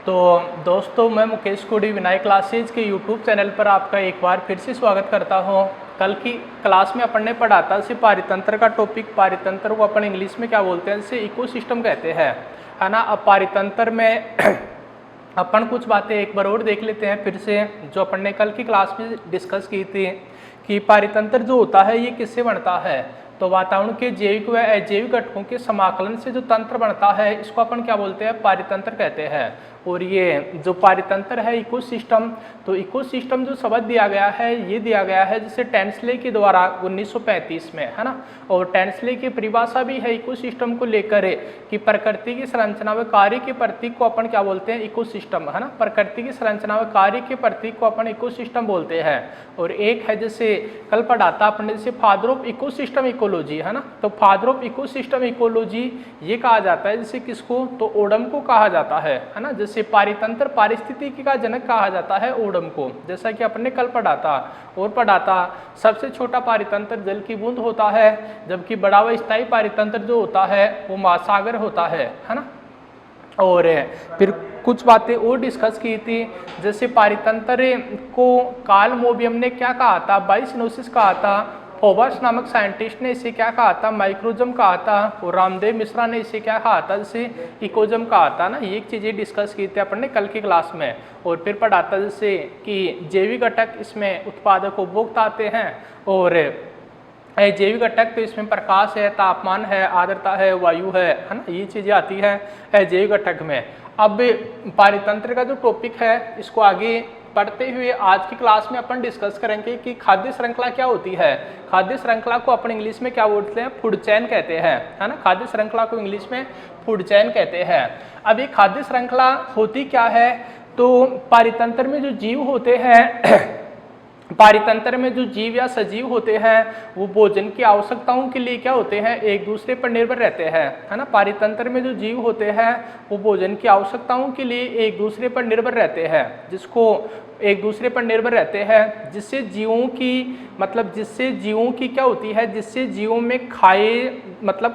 तो दोस्तों, मैं मुकेश कोडी विनायक क्लासेज के यूट्यूब चैनल पर आपका एक बार फिर से स्वागत करता हूं। कल की क्लास में अपन ने पढ़ा था से पारितंत्र का टॉपिक। पारितंत्र को अपन इंग्लिश में क्या बोलते हैं, इसे इकोसिस्टम कहते हैं, है ना। अब पारितंत्र में अपन कुछ बातें एक बार और देख लेते हैं फिर से, जो अपन ने कल की क्लास में डिस्कस की थी कि पारितंत्र जो होता है ये किससे बनता है। तो वातावरण के जैविक व अजैविक घटकों के समाकलन से जो तंत्र बनता है इसको अपन क्या बोलते हैं, पारितंत्र कहते हैं। और ये जो पारितंत्र है इकोसिस्टम, तो इकोसिस्टम जो शब्द दिया गया है ये दिया गया है जैसे टेंसले के द्वारा 1935 में, है ना। और टेंसले की परिभाषा भी है इकोसिस्टम को लेकर कि प्रकृति की संरचना व कार्य के प्रतीक को अपन क्या बोलते हैं, इकोसिस्टम, है ना। प्रकृति की संरचना व कार्य के प्रतीक को अपन इकोसिस्टम बोलते हैं। और एक है जैसे कल पढ़ा था अपने जैसे फादर ऑफ इकोसिस्टम इकोलॉजी, है ना। तो फादर ऑफ इकोसिस्टम इकोलॉजी ये कहा जाता है जैसे किसको, तो ओडम को कहा जाता है ना। जैसे पारितंत्र पारिस्थितिकी का जनक कहा जाता है ओडम को, जैसा कि अपने कल पढ़ा था। और पढ़ा था सबसे छोटा पारितंत्र जल की बूंद होता है, जबकि बड़ा व स्थायी पारितंत्र जो होता है वो महासागर होता है ना। और फिर कुछ बातें और डिस्कस की थी, जैसे पारितंत्र को कार्ल मोबियम ने क्या कहा था, बायोसिनोसिस कहा था। फोबर्स नामक साइंटिस्ट ने इसे क्या कहा था, माइक्रोजम कहा था। और रामदेव मिश्रा ने इसे क्या कहा था, जैसे इकोजम कहा था ना। ये चीज़ें डिस्कस की थी अपन ने कल की क्लास में। और फिर पढ़ा था जैसे कि जैविक घटक इसमें उत्पादक उपभोक्ता आते हैं, और जैविक घटक तो इसमें प्रकाश है, तापमान है, आर्द्रता है, वायु है ना। ये चीज़ें आती है जैविक घटक में। अब पारितंत्र का जो टॉपिक है इसको आगे पढ़ते हुए आज की क्लास में अपन डिस्कस करेंगे कि खाद्य श्रृंखला क्या होती है। खाद्य श्रृंखला को अपन इंग्लिश में क्या बोलते हैं, फूड चेन कहते हैं, है ना। खाद्य श्रृंखला को इंग्लिश में फूड चेन कहते हैं। अब ये खाद्य श्रृंखला होती क्या है, तो पारितंत्र में जो जीव होते हैं पारितंत्र में जो जीव या सजीव होते हैं वो भोजन की आवश्यकताओं के लिए क्या होते हैं, एक दूसरे पर निर्भर रहते हैं, है ना। पारितंत्र में जो जीव होते हैं वो भोजन की आवश्यकताओं के लिए एक दूसरे पर निर्भर रहते हैं, जिसको एक दूसरे पर निर्भर रहते हैं, जिससे जीवों की क्या होती है, जिससे जीवों में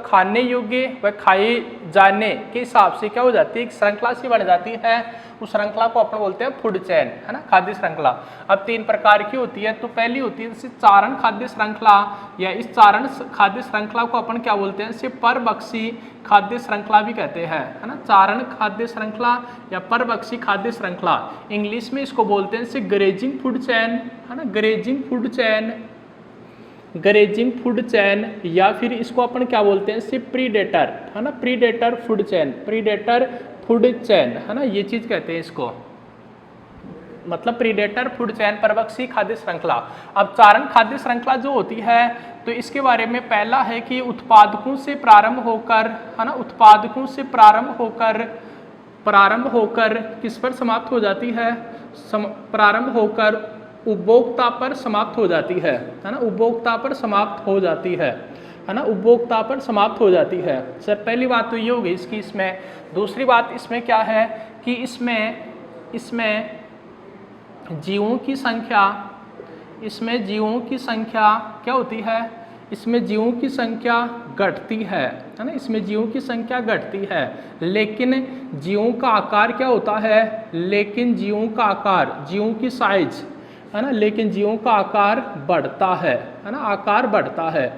खाने योग्य व खाए जाने के हिसाब से क्या हो जाती है, एक श्रृंखला सी बन जाती है। उस श्रृंखला को अपन बोलते हैं फूड चेन, है ना, खाद्य श्रृंखला। अब 3 प्रकार की होती है। तो पहली होती है जैसे चारण खाद्य श्रृंखला, या इस चारण खाद्य श्रृंखला को अपन क्या बोलते हैं, इसे परभक्षी खाद्य श्रृंखला भी कहते हैं, है ना। चारण खाद्य श्रृंखला या परभक्षी खाद्य श्रृंखला, इंग्लिश में इसको बोलते हैं इसे ग्रेजिंग फूड चेन, है ना। ग्रेजिंग फूड चेन, या फिर इसको अपन क्या बोलते हैं, इसे प्रीडेटर, है ना, प्रीडेटर फूड चेन, है ना। ये चीज कहते हैं इसको, मतलब प्रीडेटर फूड चेन, परभक्षी खाद्य श्रृंखला। अब चारण खाद्य श्रृंखला जो होती है तो इसके बारे में पहला है कि उत्पादकों से प्रारंभ होकर, है ना, उत्पादकों से प्रारंभ होकर किस पर समाप्त हो जाती है, प्रारंभ होकर उपभोक्ता पर समाप्त हो जाती है ना। उपभोक्ता पर समाप्त हो जाती है ना, उपभोक्ता पर समाप्त हो जाती है। सर पहली बात तो ये होगी इसकी। इसमें दूसरी बात इसमें क्या है कि इसमें जीवों की संख्या क्या होती है, इसमें जीवों की संख्या घटती है ना। इसमें जीवों की संख्या घटती है, लेकिन जीवों का आकार क्या होता है, जीवों की साइज, है ना, लेकिन जीवों का आकार बढ़ता है ना, आकार बढ़ता है।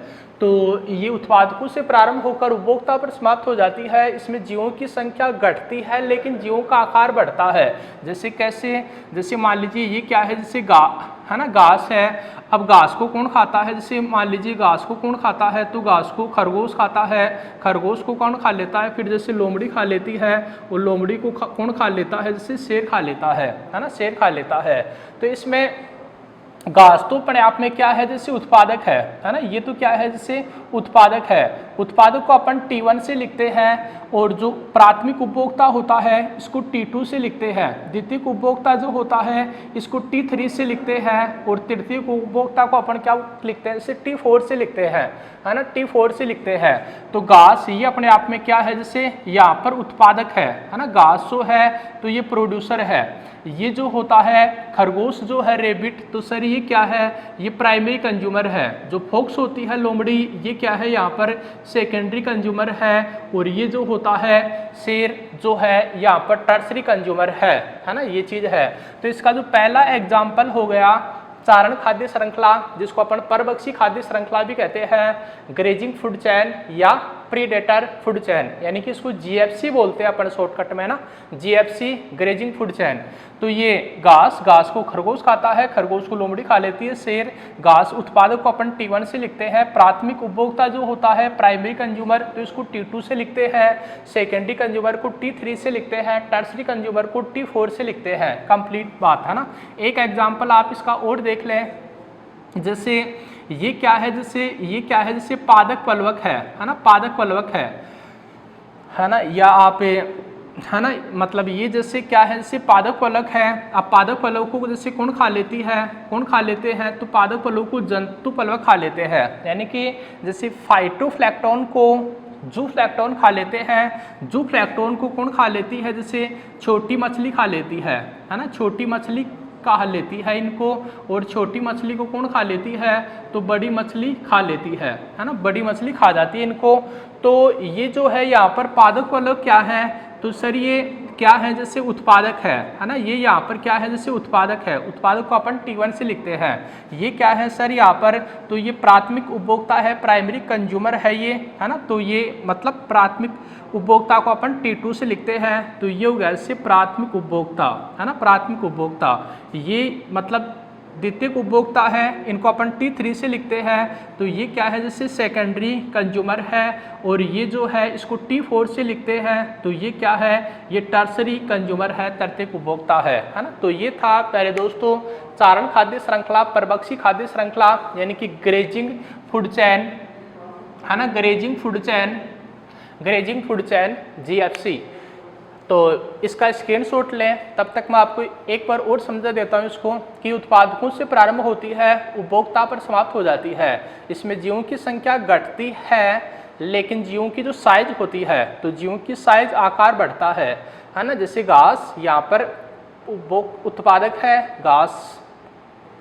तो ये उत्पादकों से प्रारंभ होकर उपभोक्ता पर समाप्त हो जाती है। इसमें जीवों की संख्या घटती है लेकिन जीवों का आकार बढ़ता है। जैसे कैसे, जैसे मान लीजिए ये क्या है, जैसे है ना, घास है। अब घास को कौन खाता है, जैसे मान लीजिए घास को कौन खाता है, तो घास को खरगोश खाता है। खरगोश को कौन खा लेता है, फिर जैसे लोमड़ी खा लेती है। और लोमड़ी को कौन खा लेता है, जैसे शेर खा लेता है ना, शेर खा लेता है। तो इसमें घास तो अपने आप में क्या है, जैसे उत्पादक है ना। ये तो क्या है, जैसे उत्पादक है। उत्पादक को अपन T1 से लिखते हैं, और जो प्राथमिक उपभोक्ता होता है इसको T2 से लिखते हैं। द्वितीयक उपभोक्ता जो होता है इसको T3 से लिखते हैं, और तृतीयक उपभोक्ता को अपन क्या लिखते हैं, जैसे T4 से लिखते हैं, है ना, T4 से लिखते हैं। तो घास ये अपने आप में क्या है, जैसे यहाँ पर उत्पादक है ना। घास जो है तो ये प्रोड्यूसर है। ये जो होता है खरगोश जो है रेबिट, तो सर ये क्या है, ये प्राइमरी कंज्यूमर है। जो फॉक्स होती है लोमड़ी, ये क्या है यहाँ पर सेकेंडरी कंज्यूमर है। और ये जो होता है शेर जो है यहाँ पर टर्सरी कंज्यूमर है ना, ये चीज़ है। तो इसका जो पहला एग्जाम्पल हो गया चारण खाद्य श्रृंखला, जिसको अपन परभक्षी खाद्य श्रृंखला भी कहते हैं, ग्रेजिंग फूड चैन या प्रीडेटर फूड चैन, यानी कि इसको जीएफसी बोलते हैं अपन शॉर्टकट में ना, जीएफसी ग्रेजिंग फूड चैन। तो ये घास को खरगोश खाता है, खरगोश को लोमड़ी खा लेती है, शेर घास उत्पादक को अपन T1 से लिखते हैं। प्राथमिक उपभोक्ता जो होता है प्राइमरी कंज्यूमर, तो इसको T2 से लिखते हैं। सेकेंडरी कंज्यूमर को T3 से लिखते हैं, टर्सरी कंज्यूमर को T4 से लिखते हैं। कंप्लीट बात है ना। एक एग्जाम्पल आप इसका और देख लें, जैसे ये क्या है, जैसे पादक पलवक है ना, पादक पलवक है ना, या आप है ना, मतलब ये जैसे क्या है, जैसे पादक पलक है। अब पादक पलकों को जैसे कौन खा लेते हैं, तो पादक पलकों को जंतु पलवक खा लेते हैं। यानी कि जैसे फाइटोप्लैंक्टन को जूफ्लैंक्टन खा लेते हैं। जूफ्लैंक्टन को कौन खा लेती है, जैसे छोटी मछली खा लेती है ना, छोटी मछली खा लेती है इनको। और छोटी मछली को कौन खा लेती है, तो बड़ी मछली खा लेती है ना, बड़ी मछली खा जाती है इनको। तो ये जो है यहाँ पर पादक पलक क्या है, तो सर ये क्या है, जैसे उत्पादक है ना, ये यहाँ पर क्या है, जैसे उत्पादक है। उत्पादक को अपन T1 से लिखते हैं। ये क्या है सर यहाँ पर, तो ये प्राथमिक उपभोक्ता है, प्राइमरी कंज्यूमर है ये, है ना। तो ये मतलब प्राथमिक उपभोक्ता को अपन T2 से लिखते हैं। तो ये हो गया जैसे प्राथमिक उपभोक्ता है ना, प्राथमिक उपभोक्ता। ये मतलब द्वितीयक उपभोक्ता है, इनको अपन T3 से लिखते हैं। तो ये क्या है, जैसे सेकेंडरी कंज्यूमर है। और ये जो है इसको T4 से लिखते हैं। तो ये क्या है, ये टर्सरी कंज्यूमर है, तृतीयक उपभोक्ता है ना। तो ये था प्यारे दोस्तों चारण खाद्य श्रृंखला, परभक्षी खाद्य श्रृंखला, यानी कि ग्रेजिंग फूड चैन है ना, ग्रेजिंग फूड चैन GFC। तो इसका स्क्रीनशॉट लें। तब तक मैं आपको एक बार और समझा देता हूँ इसको, कि उत्पादकों से प्रारंभ होती है, उपभोक्ता पर समाप्त हो जाती है। इसमें जीवों की संख्या घटती है, लेकिन जीवों की जो साइज होती है, तो जीवों की साइज आकार बढ़ता है ना। जैसे घास यहाँ पर उत्पादक है, घास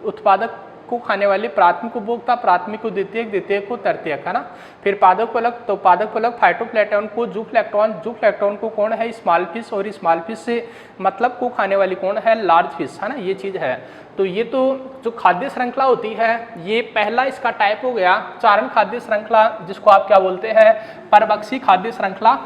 उत्पादक को खाने वाले प्राथमिक उपभोक्ता, प्राथमिक को द्वितीयक, द्वितीयक को तृतीयक है ना। फिर पादक पलक, तो पादक पलक फाइटोप्लैंक्टन को जूफ्लैंक्टन को कौन है, स्मॉल फिश। और स्मॉल फिश से मतलब को खाने वाली कौन है, लार्ज फिश है ना, ये चीज़ है। तो ये तो जो खाद्य श्रृंखला होती है, ये पहला इसका टाइप हो गया चारण खाद्य श्रृंखला, जिसको आप क्या बोलते हैं, परभक्षी खाद्य श्रृंखला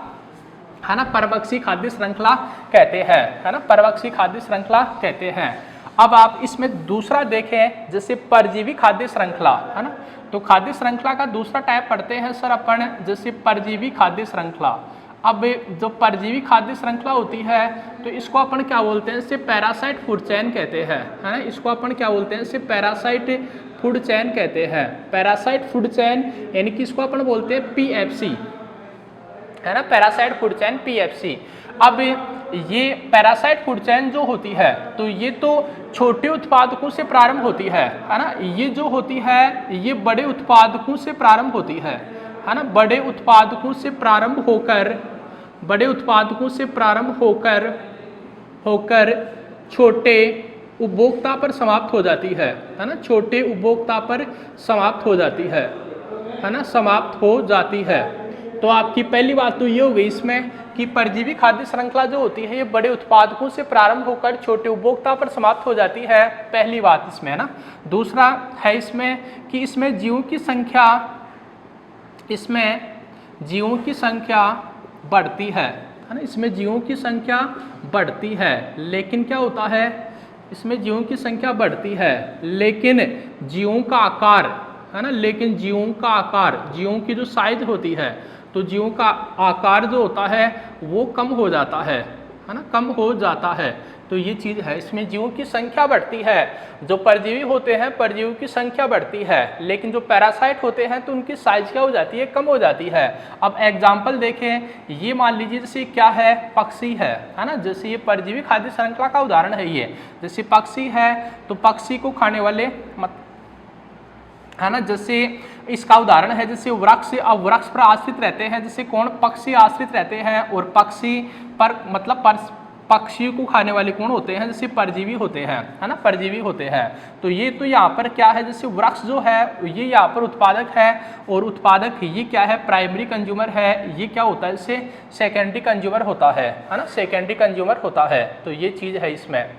है ना, परभक्षी खाद्य श्रृंखला कहते हैं है ना, परभक्षी खाद्य श्रृंखला कहते हैं। अब आप इसमें दूसरा देखें, जैसे परजीवी खाद्य श्रृंखला है ना। तो खाद्य श्रृंखला का दूसरा टाइप पढ़ते हैं सर अपन, जैसे परजीवी खाद्य श्रृंखला। अब जो परजीवी खाद्य श्रृंखला होती है, तो इसको अपन क्या बोलते हैं, इसे पैरासाइट फूड चैन कहते हैं है ना। इसको अपन क्या बोलते हैं, इसे पैरासाइट फूड चैन कहते हैं, पैरासाइट फूड चैन, यानी कि इसको अपन बोलते हैं PFC है ना, पैरासाइट फूड चैन PFC। अब ये पैरासाइट फूड चैन जो होती है, तो ये तो छोटे उत्पादकों से प्रारंभ होती है ना। ये जो होती है, ये बड़े उत्पादकों से प्रारंभ होती है ना, बड़े उत्पादकों से प्रारंभ होकर छोटे उपभोक्ता पर समाप्त हो जाती है ना, छोटे उपभोक्ता पर समाप्त हो जाती है ना, समाप्त हो जाती है। तो आपकी पहली बात तो ये हो गई इसमें, कि परजीवी खाद्य श्रृंखला जो होती है, ये बड़े उत्पादकों से प्रारंभ होकर छोटे उपभोक्ता पर समाप्त हो जाती है, पहली बात इसमें है ना। दूसरा है इसमें कि इसमें जीवों की संख्या बढ़ती है ना, इसमें जीवों की संख्या बढ़ती है। लेकिन क्या होता है, इसमें जीवों की संख्या बढ़ती है, लेकिन जीवों का आकार है ना, लेकिन जीवों का आकार, जीवों की जो साइज होती है, तो जीवों का आकार जो होता है वो कम हो जाता है ना, कम हो जाता है। तो ये चीज़ है, इसमें जीवों की संख्या बढ़ती है। जो परजीवी होते हैं, परजीवियों की संख्या बढ़ती है, लेकिन जो पैरासाइट होते हैं, तो उनकी साइज क्या हो जाती है, कम हो जाती है। अब एग्जाम्पल देखें, ये मान लीजिए जैसे क्या है, पक्षी है ना, जैसे ये परजीवी खाद्य श्रृंखला का उदाहरण है ये। जैसे पक्षी है, तो पक्षी को खाने वाले है ना, जैसे इसका उदाहरण है जैसे वृक्ष। अब वृक्ष पर आश्रित रहते हैं, जैसे कौन, पक्षी आश्रित रहते हैं, और पक्षी पर मतलब पक्षियों को खाने वाले कौन होते हैं, जैसे परजीवी होते हैं, है ना, परजीवी होते हैं। तो ये तो यहाँ पर क्या है, जैसे वृक्ष जो है ये यहाँ पर उत्पादक है, और उत्पादक ये क्या है, प्राइमरी कंज्यूमर है, ये क्या होता है, इससे सेकेंडरी कंज्यूमर होता है ना, सेकेंडरी कंज्यूमर होता है। तो ये चीज़ है इसमें।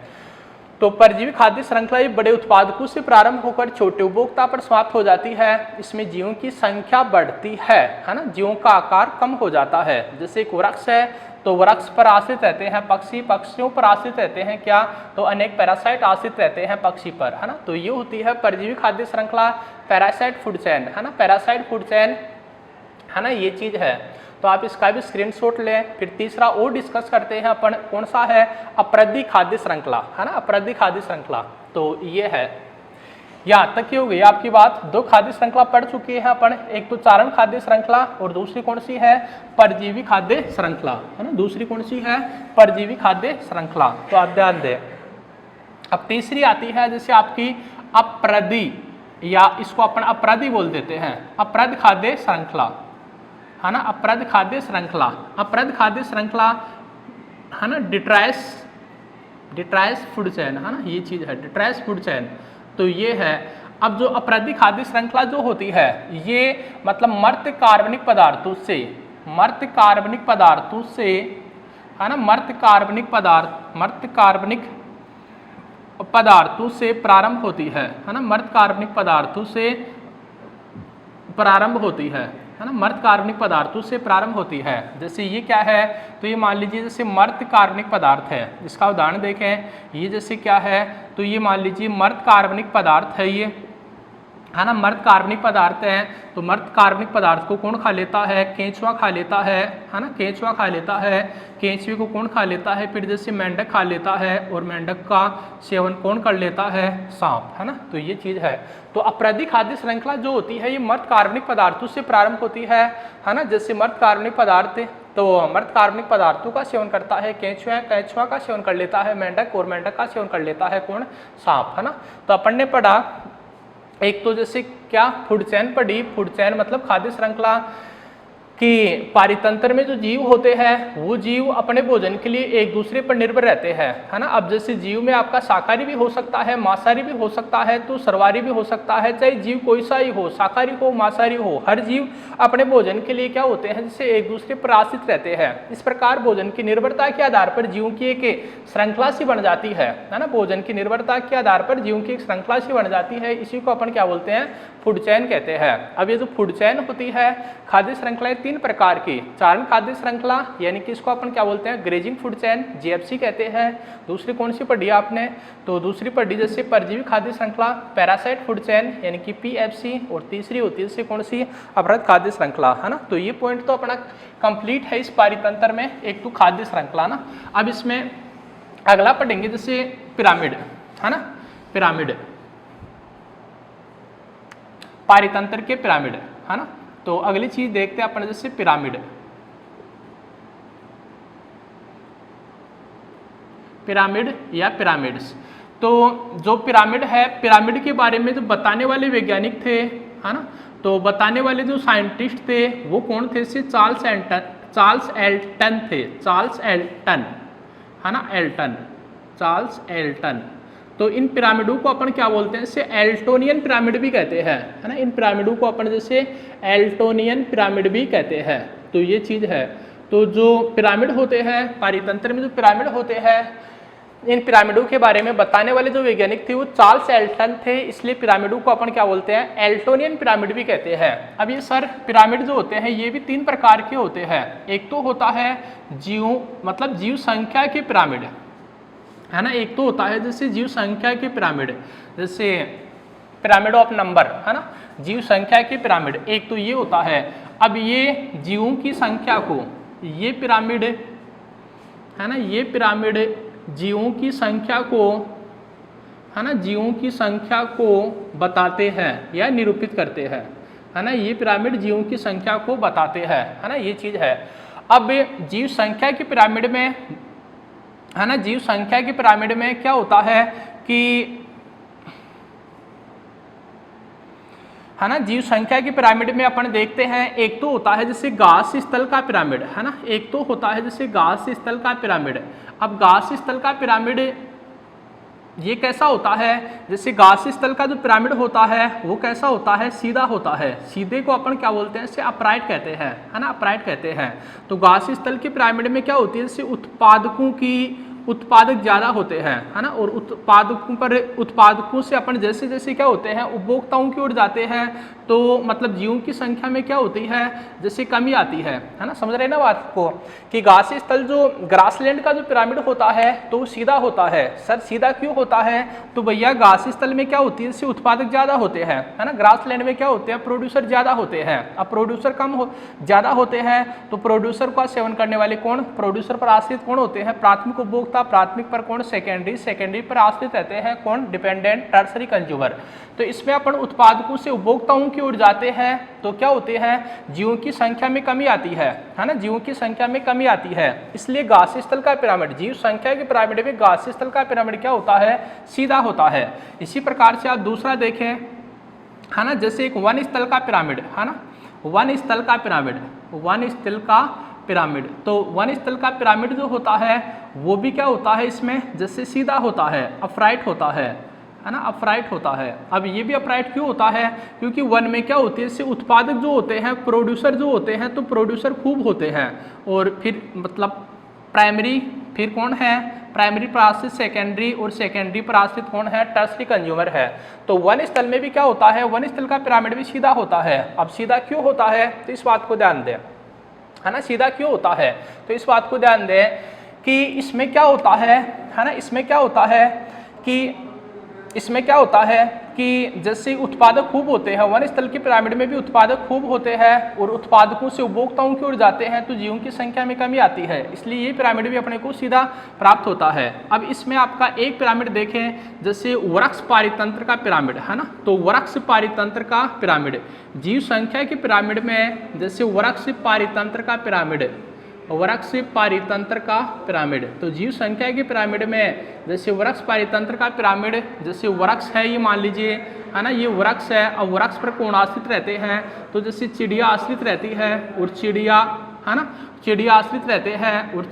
तो परजीवी खाद्य श्रृंखला ये बड़े उत्पादकों से प्रारंभ होकर छोटे उपभोक्ता पर समाप्त हो जाती है। इसमें जीवों की संख्या बढ़ती है ना, जीवों का आकार कम हो जाता है। जैसे एक वृक्ष है तो वृक्ष पर आश्रित रहते हैं पक्षी, पक्षियों पर आश्रित रहते हैं क्या, तो अनेक पैरासाइट आश्रित रहते हैं पक्षी पर, है ना। तो ये होती है परजीवी खाद्य श्रृंखला, पैरासाइट फूड चेन, है ना, पैरासाइट फूड चेन, है ना, ये चीज है। तो आप इसका भी स्क्रीनशॉट लें। फिर तीसरा और डिस्कस करते हैं अपन, कौन सा है, अपरदी खाद्य श्रृंखला, है ना, अपरदी खाद्य श्रृंखला। तो ये है, यहाँ तक ही हो गई आपकी बात। दो खाद्य श्रृंखला पढ़ चुके हैं अपन, एक तो चारण खाद्य श्रृंखला और दूसरी कौन सी है, परजीवी खाद्य श्रृंखला, है ना, दूसरी कौन सी है, परजीवी खाद्य श्रृंखला। तो आप ध्यान दें। अब तीसरी आती है जैसे आपकी अपरदी, या इसको अपन अपराधी बोल देते हैं, अपराध खाद्य श्रृंखला, है ना, अपराध खाद्य श्रृंखला। अपराध खाद्य श्रृंखला, है ना, डिट्रायस फूड चेन, है ना, ये चीज है डिट्रायस फूड चेन। तो ये है। अब जो अपराधी खाद्य श्रृंखला जो होती है ये मतलब मर्त्य कार्बनिक पदार्थों से, मर्त्य कार्बनिक पदार्थों से, है ना, मर्त्य कार्बनिक पदार्थों से प्रारंभ होती है ना, मर्त्य कार्बनिक पदार्थों से प्रारंभ होती है ना, मर्त्य कार्बनिक पदार्थों से प्रारंभ होती है। जैसे ये क्या है, तो ये मान लीजिए जैसे मर्त्य कार्बनिक पदार्थ है, इसका उदाहरण देखें, ये जैसे क्या है, तो ये मान लीजिए मर्त्य कार्बनिक पदार्थ है, ये है ना, मर्त्य कार्बनिक पदार्थ है। तो मर्त्य कार्बनिक पदार्थ को कौन खा लेता है, केंचुआ खा लेता है ना, केंचुआ खा लेता है। केंचुए को कौन खा लेता है, फिर जैसे मेंढक खा लेता है, और मेंढक का सेवन कौन कर लेता है, सांप, है ना। तो ये चीज है। तो अपराधी खाद्य श्रृंखला जो होती है ये मर्त्य कार्बनिक पदार्थों से प्रारंभ होती है ना। जैसे मर्त्य कार्बनिक पदार्थ, तो मर्त्य कार्बनिक पदार्थों का सेवन करता है केंचुआ, केंचुआ का सेवन कर लेता है मेंढक, और मेंढक का सेवन कर लेता है कौन, सांप, है ना। तो अपन ने पढ़ा एक तो जैसे क्या फूड चेन पढ़ी, फूड चेन मतलब खाद्य श्रृंखला कि पारितंत्र में जो जीव होते हैं वो जीव अपने भोजन के लिए एक दूसरे पर निर्भर रहते हैं, है ना। अब जैसे जीव में आपका शाकाहारी भी हो सकता है, मांसाहारी भी हो सकता है, तो सर्वाहारी भी हो सकता है, चाहे जीव कोई सा ही हो, शाकाहारी हो मांसाहारी हो, हर जीव अपने भोजन के लिए क्या होते हैं, जैसे एक दूसरे पर आश्रित रहते हैं। इस प्रकार भोजन की निर्भरता के आधार पर जीवों की एक श्रृंखला सी बन जाती है ना। भोजन की निर्भरता के आधार पर जीवों की एक श्रृंखला सी बन जाती है, इसी को अपन क्या बोलते हैं, फूड चेन कहते हैं। अब ये जो फूड चेन होती है खाद्य श्रृंखलाएं तीन प्रकार की, चारण खाद्य श्रृंखला यानी कि इसको अपन क्या बोलते हैं, ग्रेजिंग फूड चेन, जीएफसी कहते हैं। दूसरी कौन सी पढ़ी आपने, तो दूसरी पढ़ी जैसे परजीवी खाद्य श्रृंखला, पैरासाइट फूड चेन यानी कि पीएफसी, और तीसरी होती है जैसे कौन सी, अपराध खाद्य श्रृंखला, है ना। तो ये पॉइंट तो अपना कंप्लीट है इस पारितंत्र में, एक तो खाद्य श्रृंखला ना। अब इसमें अगला पढ़ेंगे जैसे पिरामिड, है ना, पिरामिड, पारितंत्र के पिरामिड, है ना। तो अगली चीज देखते हैं अपन जैसे पिरामिड, पिरामिड या पिरामिड्स। तो जो पिरामिड है, पिरामिड के बारे में जो बताने वाले वैज्ञानिक थे, है ना, तो बताने वाले जो साइंटिस्ट थे वो कौन थे, से चार्ल्स एल्टन थे, चार्ल्स एल्टन, है ना, एल्टन, चार्ल्स एल्टन। तो इन पिरामिडों को अपन क्या बोलते हैं, जैसे एल्टोनियन पिरामिड भी कहते हैं, है ना। इन पिरामिडों को अपन जैसे एल्टोनियन पिरामिड भी कहते हैं। तो ये चीज है। तो जो पिरामिड होते हैं, पारितंत्र में जो पिरामिड होते हैं, इन पिरामिडों के बारे में बताने वाले जो वैज्ञानिक थे वो चार्ल्स एल्टन थे, इसलिए पिरामिडों को अपन क्या बोलते हैं, एल्टोनियन पिरामिड भी कहते हैं। अब ये सर पिरामिड जो होते हैं ये भी तीन प्रकार के होते हैं। एक तो होता है जीव मतलब जीव संख्या के पिरामिड, है ना। एक तो होता है जैसे जीव संख्या की पिरामिड, जैसे पिरामिड ऑफ नंबर, है ना, जीव संख्या की पिरामिड, एक तो ये होता है। अब ये जीवों की संख्या को, ये पिरामिड, है ना, ये पिरामिड जीवों की संख्या को, है ना, जीवों की संख्या को बताते हैं या निरूपित करते हैं, है ना। ये पिरामिड जीवों की संख्या को बताते हैं, है ना, ये चीज है। अब जीव संख्या की पिरामिड में, है ना, जीव संख्या की पिरामिड में क्या होता है कि है ना। जीव संख्या की पिरामिड में अपन देखते हैं, एक तो होता है जैसे घास स्थल का पिरामिड, है ना, एक तो होता है जैसे घास स्थल का पिरामिड। अब घास स्थल का पिरामिड ये कैसा होता है, जैसे घास स्थल का जो पिरामिड होता है वो कैसा होता है, सीधा होता है। सीधे को अपन क्या बोलते हैं, इसे अपराइट कहते हैं, है ना, अपराइट कहते हैं। तो घास स्थल की पिरामिड में क्या होती है, जैसे उत्पादक ज़्यादा होते हैं, है ना, और उत्पादकों से अपन जैसे जैसे क्या होते हैं, उपभोक्ताओं की ओर जाते हैं, तो मतलब जीवों की संख्या में क्या होती है, जैसे कमी आती है ना। समझ रहे ना बात को, कि घास स्थल जो ग्रासलैंड का जो पिरामिड होता है तो सीधा होता है। सर सीधा क्यों होता है, तो भैया घास स्थल में क्या होती है, जैसे उत्पादक ज़्यादा होते हैं, है ना, ग्रासलैंड में क्या होते हैं, प्रोड्यूसर ज़्यादा होते हैं। अब प्रोड्यूसर ज़्यादा होते हैं तो प्रोड्यूसर का सेवन करने वाले कौन, प्रोड्यूसर पर आश्रित कौन होते हैं, प्राथमिक उपभोक्ता, प्राथमिक पर कौन, सेकेंडरी पर आश्रित रहते हैं कौन, डिपेंडेंट, टर्सरी कंज्यूमर। तो इसमें अपन उत्पादकों से उपभोक्ताओं की ओर जाते हैं तो क्या होते हैं, जीवों की संख्या में कमी आती है ना, जीवों की संख्या में कमी आती है। इसलिए घास स्थल का पिरामिड, जीव संख्या के पिरामिड में घास स्थल का पिरामिड क्या होता है, सीधा होता है। इसी प्रकार से आप दूसरा देखें, है ना, जैसे एक वन स्थल का पिरामिड, है ना, वन स्थल का पिरामिड, वन स्थल का पिरामिड। तो वन स्थल का पिरामिड जो होता है वो भी क्या होता है, इसमें जैसे सीधा होता है, अपराइट होता है ना, अपराइट होता है। अब ये भी अपराइट क्यों होता है, क्योंकि वन में क्या होती है, इससे उत्पादक जो होते हैं, प्रोड्यूसर जो होते हैं, तो प्रोड्यूसर खूब होते हैं, और फिर मतलब प्राइमरी, फिर कौन है, प्राइमरी पर आश्रित सेकेंडरी, और सेकेंडरी पर आश्रित कौन है, टर्सरी कंज्यूमर है। तो वन स्थल में भी क्या होता है, वन स्थल का पिरामिड भी सीधा होता है। अब सीधा क्यों होता है, तो इस बात को ध्यान दें, है ना, सीधा क्यों होता है, तो इस बात को ध्यान दें कि इसमें क्या होता है ना, इसमें क्या होता है कि जैसे उत्पादक खूब होते हैं, वन स्थल की पिरामिड में भी उत्पादक खूब होते हैं, और उत्पादकों से उपभोक्ताओं की ओर जाते हैं तो जीवों की संख्या में कमी आती है, इसलिए ये पिरामिड भी अपने को सीधा प्राप्त होता है। अब इसमें आपका एक पिरामिड देखें, जैसे वृक्ष पारितंत्र का पिरामिड, है ना, तो वृक्ष पारितंत्र का पिरामिड, जीव संख्या की पिरामिड में जैसे वृक्ष पारितंत्र का पिरामिड, वृक्ष पारितंत्र का पिरामिड, तो जीव संख्या की पिरामिड में जैसे वृक्ष पारितंत्र का पिरामिड, जैसे वृक्ष है ये मान लीजिए, है ना, ये वृक्ष है। अब वृक्ष पर कौन आश्रित रहते हैं, तो जैसे चिड़िया आश्रित रहती है, और चिड़िया, है ना, चिड़िया आश्रित रहते हैं, और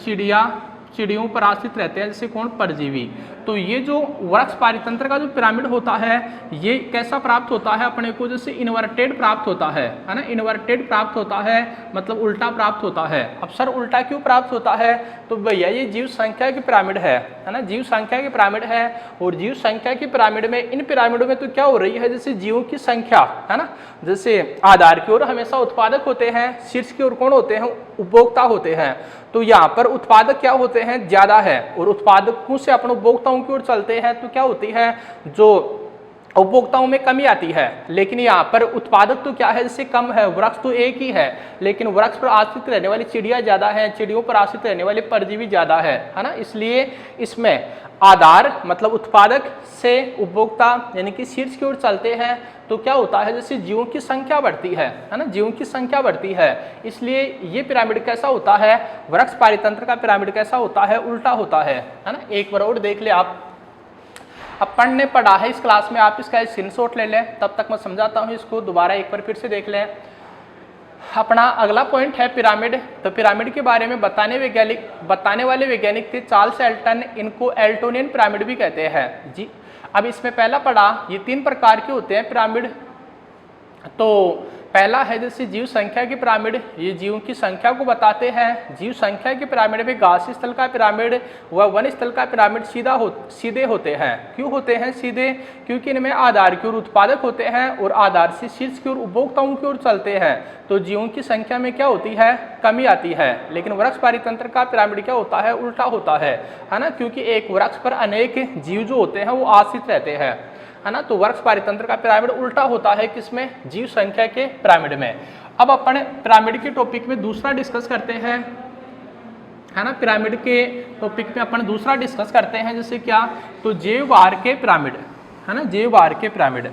चिड़ियों पर आश्रित रहते हैं, जैसे कौन, परजीवी। तो ये जो वृक्ष पारितंत्र का जो पिरामिड होता है ये कैसा प्राप्त होता है अपने को, जैसे इन्वर्टेड प्राप्त होता है ना, इन्वर्टेड प्राप्त होता है, मतलब उल्टा प्राप्त होता है। अब सर उल्टा क्यों प्राप्त होता है, तो भैया ये जीव संख्या की पिरामिड है ना, जीव संख्या की पिरामिड है, और जीव संख्या की पिरामिड में, इन पिरामिडों में तो क्या हो रही है, जैसे जीवों की संख्या, है ना, जैसे आधार की ओर हमेशा उत्पादक होते हैं, शीर्ष की ओर कौन होते हैं, उपभोक्ता होते हैं। तो यहाँ पर उत्पादक क्या होते हैं, ज्यादा है, और उत्पादकों से अपन उपभोक्ताओं की ओर चलते हैं तो क्या होती है, जो उपभोक्ताओं में कमी आती है। लेकिन यहाँ पर उत्पादक तो क्या है, जैसे कम है, वृक्ष तो एक ही है, लेकिन वृक्ष पर आश्रित रहने वाली चिड़िया ज्यादा है, चिड़ियों पर आश्रित रहने वाले परजीवी ज्यादा है ना। इसलिए इसमें आधार मतलब उत्पादक से उपभोक्ता यानी कि शीर्ष की ओर चलते हैं तो क्या होता है, जैसे जीवों की संख्या बढ़ती है ना, जीवों की संख्या बढ़ती है। इसलिए ये पिरामिड कैसा होता है, वृक्ष पारितंत्र का पिरामिड कैसा होता है, उल्टा होता है ना। एक बार और देख ले आप, अपन ने पढ़ा है इस क्लास में, आप इसका स्क्रीनशॉट ले लें, तब तक मैं समझाता हूँ इसको, दोबारा एक बार फिर से देख लें। अपना अगला पॉइंट है पिरामिड। तो पिरामिड के बारे में बताने वाले वैज्ञानिक थे चार्ल्स एल्टन, इनको एल्टोनियन पिरामिड भी कहते हैं जी। अब इसमें पहला पढ़ा, ये 3 प्रकार के होते हैं पिरामिड। तो पहला है जैसे जीव संख्या की पिरामिड, ये जीवों की संख्या को बताते हैं। जीव संख्या की पिरामिड में घास स्थल का पिरामिड व वन स्थल का पिरामिड सीधे होते हैं। क्यों होते हैं सीधे, क्योंकि इनमें आधार की ओर उत्पादक होते हैं और आधार से शीर्ष की ओर उपभोक्ताओं की ओर चलते हैं, तो जीवों की संख्या में क्या होती है, कमी आती है। लेकिन वृक्ष पारितंत्र का पिरामिड क्या होता है, उल्टा होता है ना, क्योंकि एक वृक्ष पर अनेक जीव जो होते हैं वो आश्रित रहते हैं, है ना। तो वृक्ष पारितंत्र का पिरामिड उल्टा होता है किसमें, जीव संख्या के पिरामिड में। अब अपन पिरामिड के टॉपिक में दूसरा डिस्कस करते हैं, है ना। पिरामिड के टॉपिक में अपन दूसरा डिस्कस करते हैं जैसे क्या, तो जैव भार के पिरामिड, है ना, जैव भार के पिरामिड।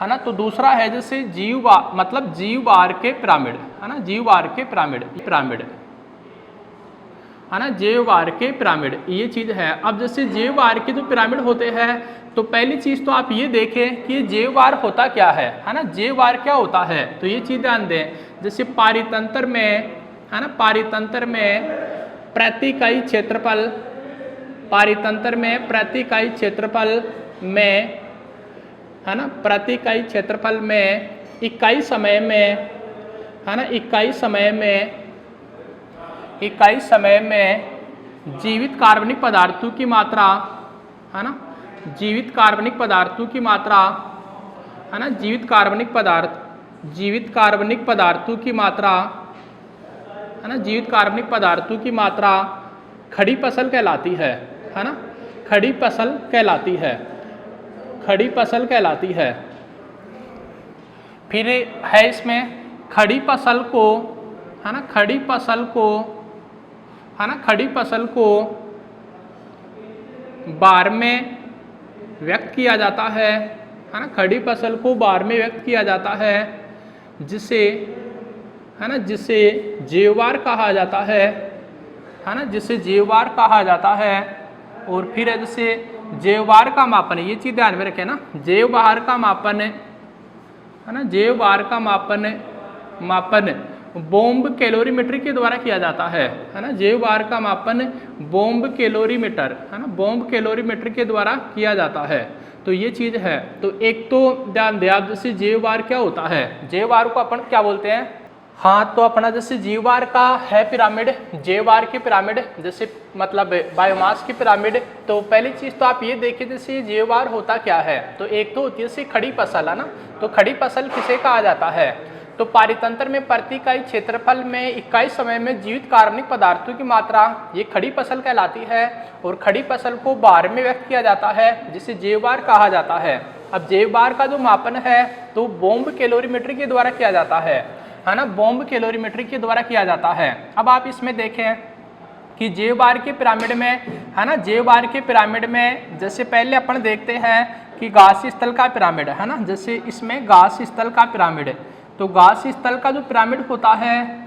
है ना। तो दूसरा है जैसे जीव भार के पिरामिड, है ना, जीव भार के पिरामिड। है ना, जैववार के पिरामिड, ये चीज़ है। अब जैसे जैववार के जो पिरामिड होते हैं तो पहली चीज़ तो आप ये देखें कि जैववार होता क्या है ना, जैववार क्या होता है, तो ये चीज़ ध्यान दें। जैसे पारितंत्र में, है ना, पारितंत्र में प्रति इकाई क्षेत्रफल, पारितंत्र में प्रति इकाई क्षेत्रफल में, है ना, प्रति इकाई क्षेत्रफल में इकाई समय में, है ना, इकाई समय में जीवित कार्बनिक पदार्थों की मात्रा, है ना, जीवित कार्बनिक पदार्थों की मात्रा, है ना, जीवित कार्बनिक पदार्थों की मात्रा, है ना, जीवित कार्बनिक पदार्थों की मात्रा खड़ी फसल कहलाती है ना, खड़ी फसल कहलाती है, खड़ी फसल कहलाती है। फिर है इसमें खड़ी फसल को, है ना, खड़ी फसल को, है ना, खड़ी फसल को बार में व्यक्त किया जाता है ना, खड़ी फसल को बार में व्यक्त किया जाता है, जिसे, है ना, जिसे जैववार कहा जाता है ना, जिसे जैववार कहा जाता है। और फिर है जैसे जैववार का मापन, ये चीज़ ध्यान में रखें ना, जैववार का मापन, है ना, जैववार का मापन बॉम्ब कैलोरीमीटर के द्वारा किया जाता है ना, जैववार का मापन बॉम्ब कैलोरीमीटर, है ना, बॉम्ब कैलोरीमीटर के द्वारा किया जाता है। तो ये चीज़ है। तो एक तो ध्यान दें आप, जैसे जैववार क्या होता है, जैववार को अपन क्या बोलते हैं, हाँ, तो अपना जैसे जैववार का है पिरामिड, जैववार के पिरामिड, जैसे मतलब बायोमास की पिरामिड। तो पहली चीज़ तो आप ये देखिए, जैसे जैववार होता क्या है, तो एक तो होती है जैसे खड़ी फसल, है ना, तो खड़ी फसल किसे कहा जाता है, तो पारितंत्र में प्रति इकाई क्षेत्रफल में इकाई समय में जीवित कार्बनिक पदार्थों की मात्रा, ये खड़ी फसल कहलाती है। और खड़ी फसल को बार में व्यक्त किया जाता है, जिसे जैववार कहा जाता है। अब जैववार का जो मापन है तो बॉम्ब कैलोरीमीटर के द्वारा किया जाता है ना, बॉम्ब कैलोरीमीटर के द्वारा किया जाता है। अब आप इसमें देखें कि जैववार के पिरामिड में, है ना, जैववार के पिरामिड में जैसे पहले अपन देखते हैं कि घास स्थल का पिरामिड, है ना, जैसे इसमें घास स्थल का पिरामिड, तो घास स्थल का जो पिरामिड होता है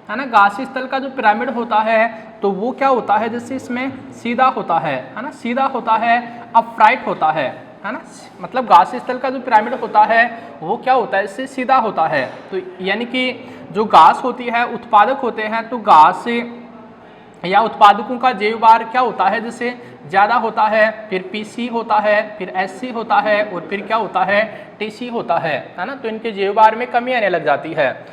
ना, घास स्थल का जो पिरामिड होता है तो वो क्या होता है, जैसे इसमें सीधा होता है ना, सीधा होता है, अपराइट होता है ना, मतलब घास स्थल का जो पिरामिड होता है वो क्या होता है, इससे सीधा होता है। तो यानी कि जो घास होती है, उत्पादक होते हैं, तो घास या उत्पादकों का जैववार क्या होता है, जैसे ज़्यादा होता है, फिर पीसी होता है, फिर एससी होता है, और फिर क्या होता है, टीसी होता है ना, तो इनके जैववार में कमी आने लग जाती है।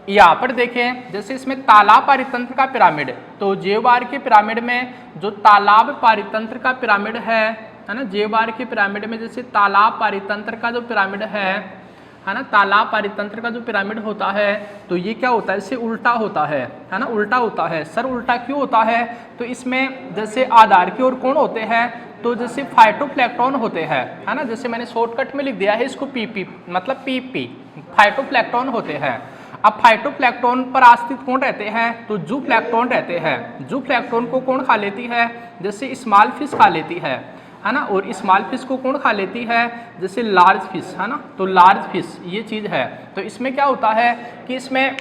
यहाँ पर देखें जैसे इसमें तालाब पारितंत्र का पिरामिड, तो जैववार के पिरामिड में जो तालाब पारितंत्र का पिरामिड है ना, जैववार के पिरामिड में जैसे तालाब पारितंत्र का जो पिरामिड है ना, तालाब पारितंत्र का जो पिरामिड होता है तो ये क्या होता है, इससे उल्टा होता है ना, उल्टा होता है। सर उल्टा क्यों होता है, तो इसमें जैसे आधार की ओर कौन होते हैं, तो जैसे फाइटोप्लैंक्टन होते हैं, है ना, जैसे मैंने शॉर्टकट में लिख दिया है इसको पीपी, मतलब पीपी, फाइटोप्लैंक्टन होते हैं। अब फाइटोप्लैंक्टन पर आश्रित कौन रहते हैं, तो जूप्लैंक्टन रहते हैं। जूप्लैंक्टन को कौन खा लेती है, जैसे स्मॉल फिश खा लेती है ना, और स्मॉल फिश को कौन खा लेती है, जैसे लार्ज फिश, है ना, तो लार्ज फिश ये चीज़ है। तो इसमें क्या होता है कि इसमें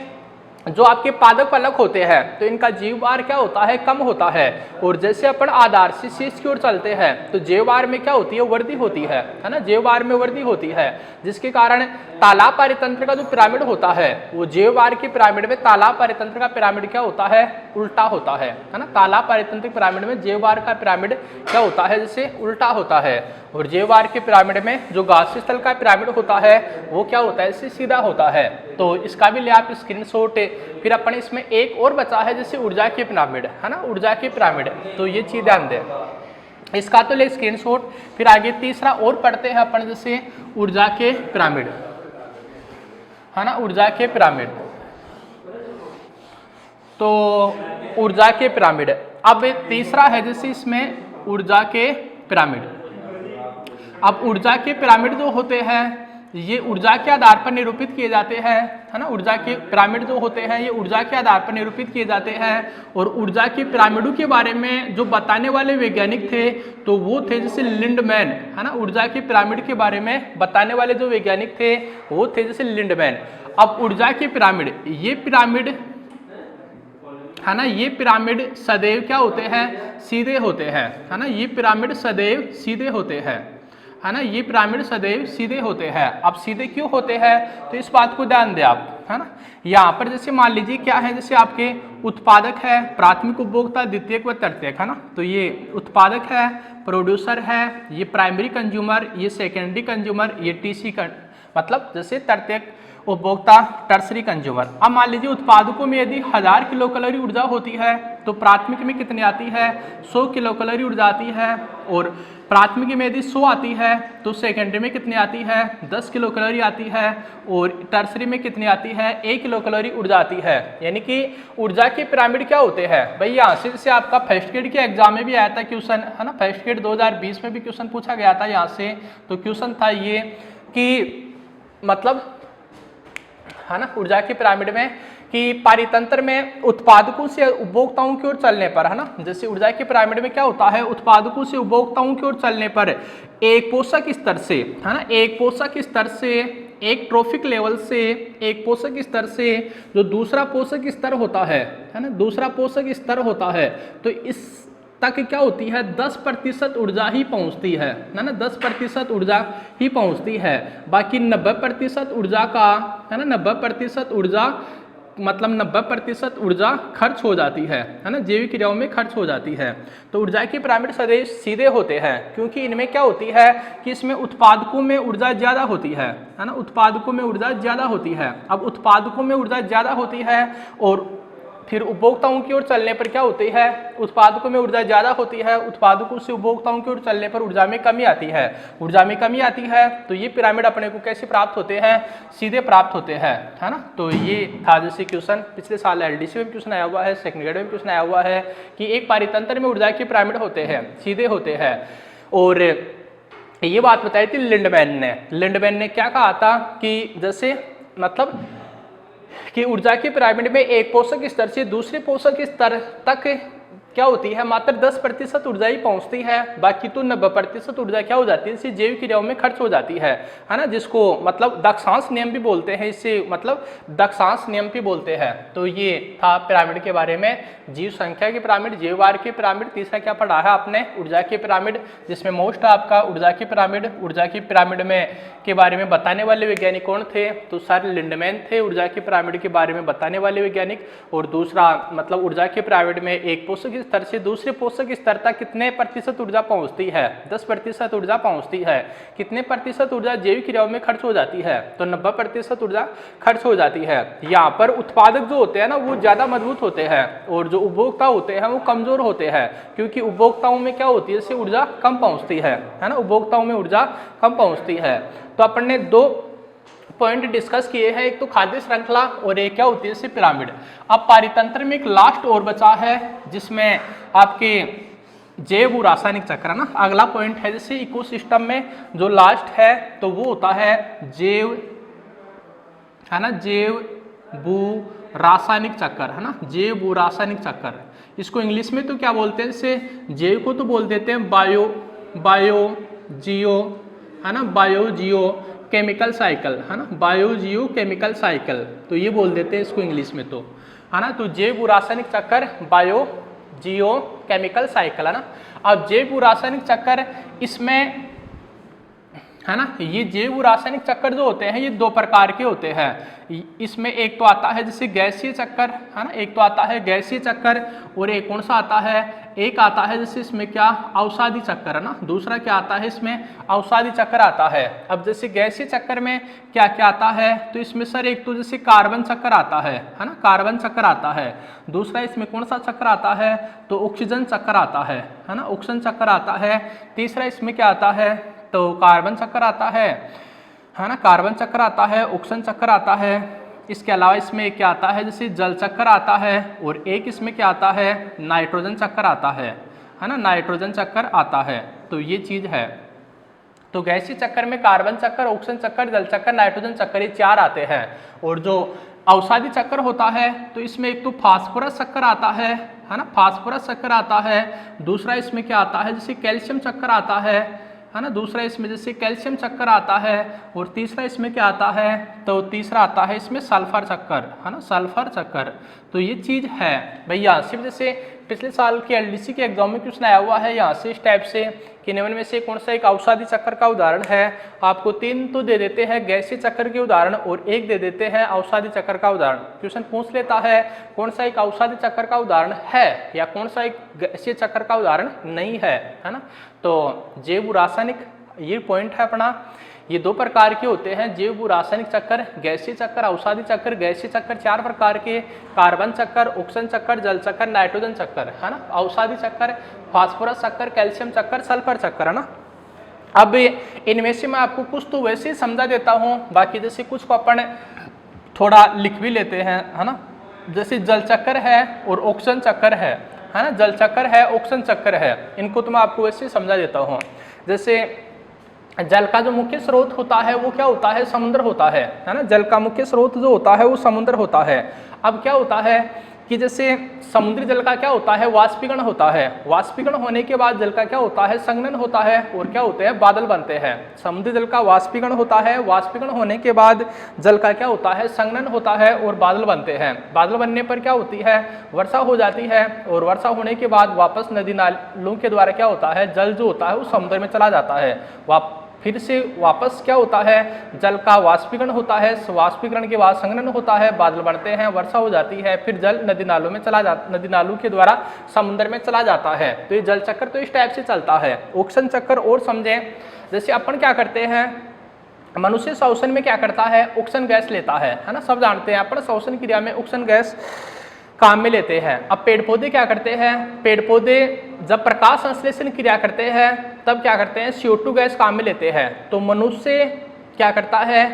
जो आपके पादप पलक होते हैं तो इनका जैववार क्या होता है, कम होता है। और जैसे अपन आधार से शीर्ष की ओर चलते हैं तो जैववार में क्या होती है, वृद्धि होती है ना, जैववार में वृद्धि होती है, जिसके कारण तालाब पारितंत्र का जो पिरामिड होता है वो जैववार के पिरामिड में, तालाब पारितंत्र का पिरामिड क्या होता है, उल्टा होता है ना, तालाब पारितंत्र पिरामिड में जैववार का पिरामिड क्या होता है, जैसे उल्टा होता है। और जैववार के पिरामिड में जो घास स्थल का पिरामिड होता है वो क्या होता है, इससे सीधा होता है। तो इसका भी ले आप स्क्रीनशॉट। फिर अपन इसमें एक और बचा है जैसे ऊर्जा के पिरामिड, है ना, ऊर्जा के पिरामिड, तो ये चीज ध्यान दें, इसका तो ले स्क्रीनशॉट। फिर आगे तीसरा और पढ़ते हैं अपन, जैसे ऊर्जा के पिरामिड, है ना, ऊर्जा के पिरामिड। तो ऊर्जा के पिरामिड, अब तीसरा है जैसे इसमें ऊर्जा के पिरामिड। अब ऊर्जा के पिरामिड जो होते हैं ये ऊर्जा के आधार पर निरूपित किए जाते हैं, है ना, ऊर्जा के पिरामिड जो होते हैं ये ऊर्जा के आधार पर निरूपित किए जाते हैं। और ऊर्जा के पिरामिडों के बारे में जो बताने वाले वैज्ञानिक थे तो वो थे जैसे लिंडमैन, है ना, ऊर्जा के पिरामिड के बारे में बताने वाले जो वैज्ञानिक थे वो थे जैसे लिंडमैन। अब ऊर्जा के पिरामिड, ये पिरामिड है ना, ये पिरामिड सदैव क्या होते हैं, सीधे होते हैं, है ना, ये पिरामिड सदैव सीधे होते हैं, है ना, ये पिरामिड सदैव सीधे होते हैं। अब सीधे क्यों होते हैं, तो इस बात को ध्यान दें आप, है ना। यहाँ पर जैसे मान लीजिए क्या है, जैसे आपके उत्पादक है, प्राथमिक उपभोक्ता, द्वितीयक व तृतीयक, है ना, तो ये उत्पादक है, प्रोड्यूसर है, ये प्राइमरी कंज्यूमर, ये सेकेंडरी कंज्यूमर, ये टीसी मतलब जैसे तृतीयक उपभोक्ता, टर्सरी कंज्यूमर। अब मान लीजिए उत्पादकों में यदि 1000 किलो कैलोरी ऊर्जा होती है तो प्राथमिक में कितनी आती है, 100 किलो कैलोरी ऊर्जा आती है, और प्राथमिक में यदि 100 आती है तो सेकेंडरी में कितनी आती है, 10 किलो कैलोरी आती है, और टर्सरी में कितनी आती है, 1 किलो कैलोरी ऊर्जा आती है। यानी कि ऊर्जा के पिरामिड क्या होते हैं भाई, यहाँ से आपका फर्स्ट ग्रेड के एग्जाम में भी आया था क्वेश्चन, है ना, फर्स्ट ग्रेड 2020 में भी क्वेश्चन पूछा गया था यहाँ से। तो क्वेश्चन था ये कि मतलब, है ना, ऊर्जा की पिरामिड में कि पारितंत्र में उत्पादकों से उपभोक्ताओं की ओर चलने पर, है ना, जैसे ऊर्जा की पिरामिड में क्या होता है, उत्पादकों से उपभोक्ताओं की ओर चलने पर एक पोषक स्तर से, है ना, एक पोषक स्तर से, एक ट्रॉफिक लेवल से, एक पोषक स्तर से जो दूसरा पोषक स्तर होता है ना, दूसरा पोषक स्तर होता है, तो इस तक क्या होती है, 10% ऊर्जा ही पहुंचती है ना, 10% ऊर्जा ही पहुंचती है। बाकी 90% ऊर्जा का, है ना, 90% ऊर्जा मतलब 90% ऊर्जा खर्च हो जाती है ना, जैविक क्रियाओं में खर्च हो जाती है। तो ऊर्जा की पिरामिड सदैव सीधे होते हैं क्योंकि इनमें क्या होती है कि इसमें उत्पादकों में ऊर्जा ज़्यादा होती है ना, उत्पादकों में ऊर्जा ज़्यादा होती है। अब उत्पादकों में ऊर्जा ज़्यादा होती है और फिर उपभोक्ताओं की ओर चलने पर क्या होती है, उत्पादकों में ऊर्जा ज़्यादा होती है, उत्पादकों से उपभोक्ताओं की ओर चलने पर ऊर्जा में कमी आती है, ऊर्जा में कमी आती है। तो ये पिरामिड अपने को कैसे प्राप्त होते हैं, सीधे प्राप्त होते हैं, है ना। तो ये था जैसे क्वेश्चन पिछले साल एलडीसी में क्वेश्चन आया हुआ है, सेकंड ग्रेड में क्वेश्चन आया हुआ है कि एक पारितंत्र में ऊर्जा के पिरामिड होते हैं, सीधे होते हैं। और ये बात बताई थी लिंडमैन ने क्या कहा था कि जैसे मतलब कि ऊर्जा की पिरामिड में एक पोषक स्तर से दूसरे पोषक स्तर तक क्या होती है, मात्र 10% ऊर्जा ही पहुंचती है, बाकी तो 90% ऊर्जा क्या हो जाती है, इससे जैविक क्रियाओं में खर्च हो जाती है ना, जिसको मतलब दक्षांश नियम भी बोलते हैं, इससे मतलब दक्षांश नियम भी बोलते हैं। तो ये था पिरामिड के बारे में, जीव संख्या की पिरामिड, जीववार की पिरामिड। तीसरा क्या पढ़ा है आपने, ऊर्जा की पिरामिड, जिसमें मोस्ट आपका ऊर्जा की पिरामिड। ऊर्जा की पिरामिड में के बारे में बताने वाले वैज्ञानिक कौन थे, तो सर लिंडमैन थे ऊर्जा की पिरामिड के बारे में बताने वाले वैज्ञानिक। और दूसरा मतलब ऊर्जा की पिरामिड में एक पोषक स्तर से दूसरे पोषक स्तर तक कितने प्रतिशत ऊर्जा पहुंचती है, 10% ऊर्जा पहुंचती है। कितने प्रतिशत ऊर्जा जैविक क्रियाओं में खर्च हो जाती है, तो 90% ऊर्जा खर्च हो जाती है। यहाँ पर उत्पादक जो होते हैं ना वो ज्यादा मजबूत होते हैं और जो उपभोक्ता होते हैं वो कमजोर होते हैं, क्योंकि उपभोक्ताओं में क्या होती है, इससे ऊर्जा कम पहुंचती है ना, उपभोक्ताओं में ऊर्जा कम पहुंचती है। तो अपन ने 2 पॉइंट डिस्कस किए हैं, एक तो खाद्य श्रृंखला और एक क्या होती है इससे पिरामिड। अब पारितंत्र में एक लास्ट और बचा है जिसमें आपके जैव रासायनिक चक्र है ना, अगला पॉइंट है। जैसे इकोसिस्टम में जो लास्ट है तो वो होता है जैव, है ना, जैव भू रासायनिक चक्र, है ना, जैव भू रासायनिक चक्र। इसको इंग्लिश में तो क्या बोलते हैं, जैसे जैव को तो बोल देते हैं बायो जियो, है ना, बायो जियो केमिकल साइकिल, है ना, बायो जियो केमिकल साइकिल, तो ये बोल देते हैं इसको इंग्लिश में तो, है ना। तो जैव रासायनिक चक्र, बायो जियो केमिकल साइकिल, है ना। अब जैव रासायनिक चक्र इसमें, है ना, ये जैव रासायनिक चक्र जो होते हैं ये 2 प्रकार के होते हैं। इसमें एक तो आता है जैसे गैसीय चक्कर, है ना, एक तो आता है गैसीय चक्कर, और एक कौन सा आता है, एक आता है जैसे इसमें क्या अवसादी चक्कर, है ना, दूसरा क्या आता है इसमें अवसादी चक्कर आता है। अब जैसे गैसीय चक्कर में क्या क्या आता है, तो इसमें सर एक तो जैसे कार्बन चक्कर आता है ना, कार्बन चक्कर आता है। दूसरा इसमें कौन सा चक्कर आता है, तो ऑक्सीजन चक्कर आता है ना, ऑक्सीजन चक्कर आता है। तीसरा इसमें क्या आता है, तो कार्बन चक्कर आता है ना, कार्बन चक्कर आता है, ऑक्सीजन चक्कर आता है। इसके अलावा इसमें क्या आता है, जैसे जल चक्कर आता है, और एक इसमें क्या आता है, नाइट्रोजन चक्कर आता है ना, नाइट्रोजन चक्कर आता है। तो ये चीज है। तो गैसीय चक्कर में कार्बन चक्कर, ऑक्सीजन चक्कर, जल चक्कर, नाइट्रोजन चक्कर, ये 4 आते हैं। और जो अवसादी चक्कर होता है तो इसमें एक तो फास्फोरस चक्कर आता है ना, फास्फोरस चक्कर आता है। दूसरा इसमें क्या आता है, जैसे कैल्शियम चक्कर आता है है ना। दूसरा इसमें जैसे कैल्शियम चक्कर आता है, और तीसरा इसमें क्या आता है, तो तीसरा आता है इसमें सल्फर चक्कर, है ना, सल्फर चक्कर। तो ये चीज़ है भैया। सिर्फ जैसे पिछले साल के एलडीसी के एग्जाम में क्वेश्चन आया हुआ है यहाँ से इस टाइप से कि निम्न में से कौन सा एक अवसादी चक्कर का उदाहरण है। आपको 3 तो दे देते हैं गैसीय चक्कर के उदाहरण और 1 दे देते हैं अवसादी चक्कर का उदाहरण। क्वेश्चन पूछ लेता है कौन सा एक अवसादी चक्कर का उदाहरण है या कौन सा एक गैसीय चक्कर का उदाहरण नहीं है, है ना। तो जैव रासायनिक ये पॉइंट है अपना। ये 2 प्रकार के होते हैं, जैव रासायनिक चक्कर, गैसीय चक्कर, अवसादी चक्कर। गैसीय चक्कर 4 प्रकार के, कार्बन चक्कर, ऑक्सीजन चक्कर, जल चक्कर, नाइट्रोजन चक्कर, है ना। अवसादी चक्कर फास्फोरस चक्कर, कैल्शियम चक्कर, सल्फर चक्कर, है ना। अब इनमें से मैं आपको कुछ तो वैसे ही समझा देता हूँ, बाकी जैसे कुछ को अपन थोड़ा लिख भी लेते हैं, है ना। जैसे जल चक्कर है और ऑक्सीजन चक्कर है ना। जल चक्कर है, ऑक्सीजन चक्कर है, इनको तो मैं आपको वैसे ही समझा देता हूँ। जैसे जल का जो मुख्य स्रोत होता है वो क्या होता है, समुद्र होता है ना। जल का मुख्य स्रोत जो होता है वो समुद्र होता है। अब क्या होता है कि जैसे समुद्री जल का क्या होता है, वाष्पीकरण होता है। वाष्पीकरण होने के बाद जल का क्या होता है, संघनन होता है, और क्या होते हैं, बादल बनते हैं। समुद्री जल का वाष्पीकरण होता है, वाष्पीकरण होने के बाद जल का क्या होता है, संघनन होता है और बादल बनते हैं। बादल बनने पर क्या होती है, वर्षा हो जाती है, और वर्षा होने के बाद वापस नदी नालों के द्वारा क्या होता है, जल जो होता है वो समुद्र में चला जाता है। फिर से वापस क्या होता है, जल का वाष्पीकरण होता है, वाष्पीकरण के बाद संघनन होता है, बादल बनते हैं, वर्षा हो जाती है, फिर जल नदी नालों में चला जाता, नदी नालों के द्वारा समुद्र में चला जाता है। तो ये जल चक्कर तो इस टाइप से चलता है। ऑक्सीजन चक्कर और समझें, जैसे अपन क्या करते हैं, मनुष्य श्वसन में क्या करता है, ऑक्सीजन गैस लेता है ना। सब जानते हैं अपन श्वसन क्रिया में ऑक्सीजन गैस काम में लेते हैं। अब पेड़ पौधे क्या करते हैं, पेड़ पौधे जब प्रकाश संश्लेषण क्रिया करते हैं तब क्या करते हैं, CO2 गैस काम में लेते हैं। तो मनुष्य क्या करता है,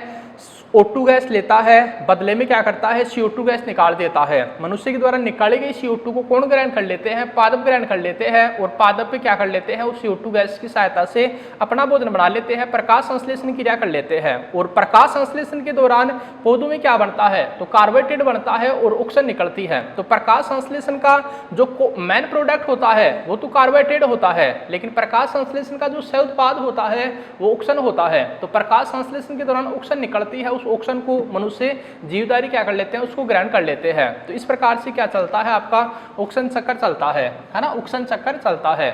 O2 गैस लेता है, बदले में क्या करता है, CO2 गैस निकाल देता है। मनुष्य के द्वारा निकाली गई CO2 को कौन ग्रहण कर लेते हैं, पादप ग्रहण कर लेते हैं, और पादप पे क्या कर लेते हैं, उस CO2 गैस की सहायता से अपना भोजन बना लेते हैं, प्रकाश संश्लेषण क्रिया कर लेते हैं। और प्रकाश संश्लेषण के दौरान पौधों में क्या बनता है, तो कार्बोहाइड्रेट बनता है और ऑक्सीजन निकलती है। तो प्रकाश संश्लेषण का जो मेन प्रोडक्ट होता है वो तो कार्बोहाइड्रेट होता है, लेकिन प्रकाश संश्लेषण का जो सह उत्पाद होता है वो ऑक्सीजन होता है। तो प्रकाश संश्लेषण के दौरान ऑक्सीजन निकलती है, उस ऑक्सीजन को मनुष्य जीवधारी क्या कर लेते हैं, उसको ग्रहण कर लेते हैं। तो इस प्रकार से क्या चलता है, आपका ऑक्सीजन चक्कर चलता है ना, ऑक्सीजन चक्कर चलता है।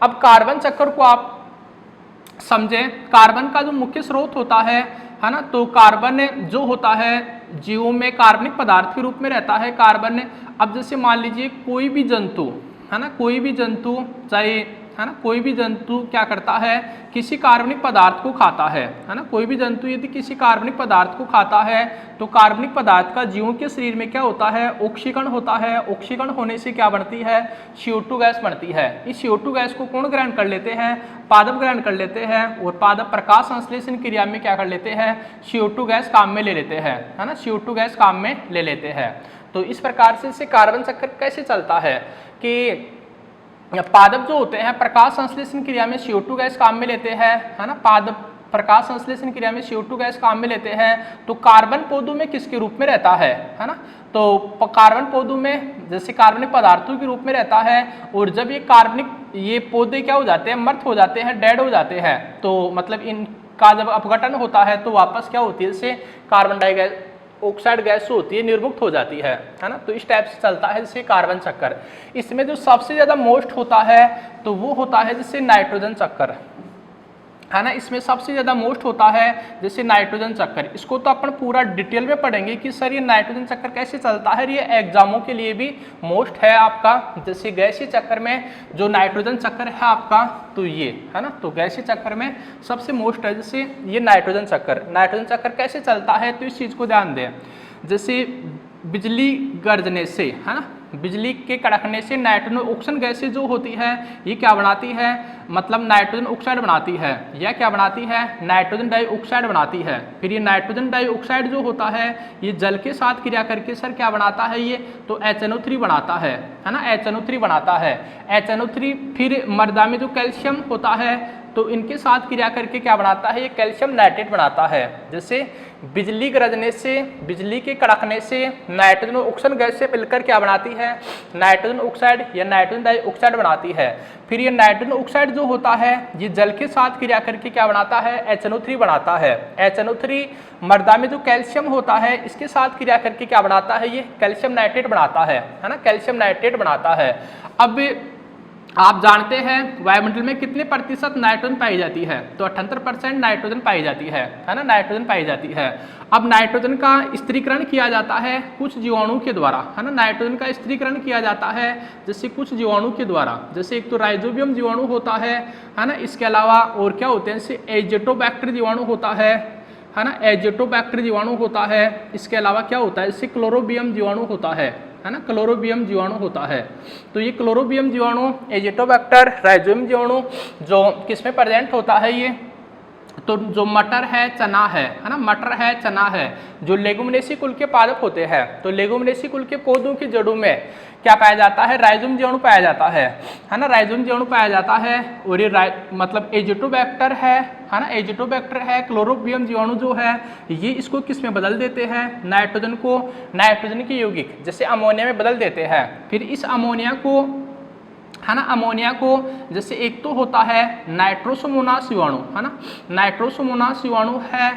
अब कार्बन चक्कर को आप समझें। कार्बन का जो मुख्य स्रोत होता है ना, तो कार्बन जो होता है जीवों में कार्बनिक पदार्थ के रूप में रहता है कार्बन। अब जैसे मान लीजिए कोई भी जंतु है ना, कोई भी जंतु चाहे है ना, कोई भी जंतु क्या करता है, किसी कार्बनिक पदार्थ को खाता है ना। कोई भी जंतु यदि किसी कार्बनिक पदार्थ को खाता है तो कार्बनिक पदार्थ का जीवों के शरीर में क्या होता है, ऑक्सीकरण होता है। ऑक्सीकरण होने से क्या बनती है, CO2 गैस बनती है। इस CO2 गैस को कौन ग्रहण कर लेते हैं, पादप ग्रहण कर लेते हैं, और पादप प्रकाश संश्लेषण क्रिया में क्या कर लेते हैं, CO2 गैस काम में ले लेते हैं, है ना, CO2 गैस काम में ले लेते हैं। तो इस प्रकार से इससे कार्बन चक्कर कैसे चलता है कि पादप जो होते हैं प्रकाश संश्लेषण क्रिया में CO2 गैस काम में लेते हैं, है ना। पादप प्रकाश संश्लेषण क्रिया में CO2 गैस काम में लेते हैं। तो कार्बन पौधों में किसके रूप में रहता है ना, तो कार्बन पौधों में जैसे कार्बनिक पदार्थों के रूप में रहता है। और जब ये पौधे क्या हो जाते हैं, मर्त हो जाते हैं, डेड हो जाते हैं, तो मतलब इनका जब अपघटन होता है तो वापस क्या होती है, इससे कार्बन डाइऑक्साइड गैस होती है निर्मुक्त हो जाती है ना। तो इस टाइप से चलता है जैसे कार्बन चक्कर। इसमें जो सबसे ज़्यादा मोस्ट होता है तो वो होता है जैसे नाइट्रोजन चक्कर, है ना। इसमें सबसे ज़्यादा मोस्ट होता है जैसे नाइट्रोजन चक्कर। इसको तो अपन पूरा डिटेल में पढ़ेंगे कि सर ये नाइट्रोजन चक्कर कैसे चलता है। ये एग्जामों के लिए भी मोस्ट है आपका। जैसे गैसीय चक्कर में जो नाइट्रोजन चक्कर है आपका, तो ये है ना, तो गैसीय चक्कर में सबसे मोस्ट है जैसे ये नाइट्रोजन चक्कर। नाइट्रोजन चक्कर कैसे चलता है, तो इस चीज़ को ध्यान दें। जैसे बिजली गरजने से, है ना, बिजली के कड़कने से नाइट्रोजन ऑक्सीजन गैसें जो होती है ये क्या बनाती है, मतलब नाइट्रोजन ऑक्साइड बनाती है। या क्या बनाती है, नाइट्रोजन डाइऑक्साइड बनाती है। फिर ये नाइट्रोजन डाइऑक्साइड जो होता है ये जल के साथ क्रिया करके सर क्या बनाता है, ये तो HNO3 बनाता है ना, HNO3 बनाता है। HNO3 फिर मृदा में जो कैल्शियम होता है तो इनके साथ क्रिया करके क्या बनाता है, ये कैल्शियम नाइट्रेट बनाता है। जैसे बिजली गरजने से, बिजली के कड़कने से नाइट्रोजन और ऑक्सीजन गैस से मिलकर क्या बनाती है, नाइट्रोजन ऑक्साइड या नाइट्रोजन डाइऑक्साइड बनाती है। फिर ये नाइट्रोजन ऑक्साइड जो होता है ये जल के साथ क्रिया करके क्या बनाता है, HNO3 बनाता है। HNO3 मृदा में जो कैल्शियम होता है इसके साथ क्रिया करके क्या बनाता है, ये कैल्शियम नाइट्रेट बनाता है ना, कैल्शियम नाइट्रेट बनाता है। अब आप जानते हैं वायुमंडल में कितने प्रतिशत नाइट्रोजन पाई जाती है, तो 78% नाइट्रोजन पाई जाती है ना, नाइट्रोजन पाई जाती है। अब नाइट्रोजन का स्त्रीकरण किया जाता है कुछ जीवाणु के द्वारा, है ना, नाइट्रोजन का स्त्रीकरण किया जाता है जैसे कुछ जीवाणु के द्वारा। जैसे एक तो राइजोबियम जीवाणु होता है ना, इसके अलावा और क्या होते हैं, जैसे एजेटोबैक्टर जीवाणु होता है ना, एजेटोबैक्टर जीवाणु होता है। इसके अलावा क्या होता है, जैसे क्लोरोबियम जीवाणु होता है ना, क्लोरोबियम जीवाणु होता है। तो ये क्लोरोबियम जीवाणु, एजेटोबैक्टर, राइजोबियम जीवाणु जो किसमें प्रेजेंट होता है, ये तो जो मटर है, चना है ना, मटर है, चना है, जो लेगुमिनेसी कुल के पादप होते हैं, तो लेगुमिनेसी कुल के पौधों की जड़ों में क्या पाया जाता है, राइजोम जीवाणु पाया जाता है ना, राइजोम जीवाणु पाया जाता है। और ये मतलब एजेटोबैक्टर है ना, एजेटोबैक्टर है, क्लोरोबियम जीवाणु जो है ये इसको किस में बदल देते हैं, नाइट्रोजन को नाइट्रोजन की यौगिक जैसे अमोनिया में बदल देते हैं। फिर इस अमोनिया को है ना, अमोनिया को जैसे एक तो होता है नाइट्रोसोमोनास जीवाणु है ना, नाइट्रोसोमोनास जीवाणु है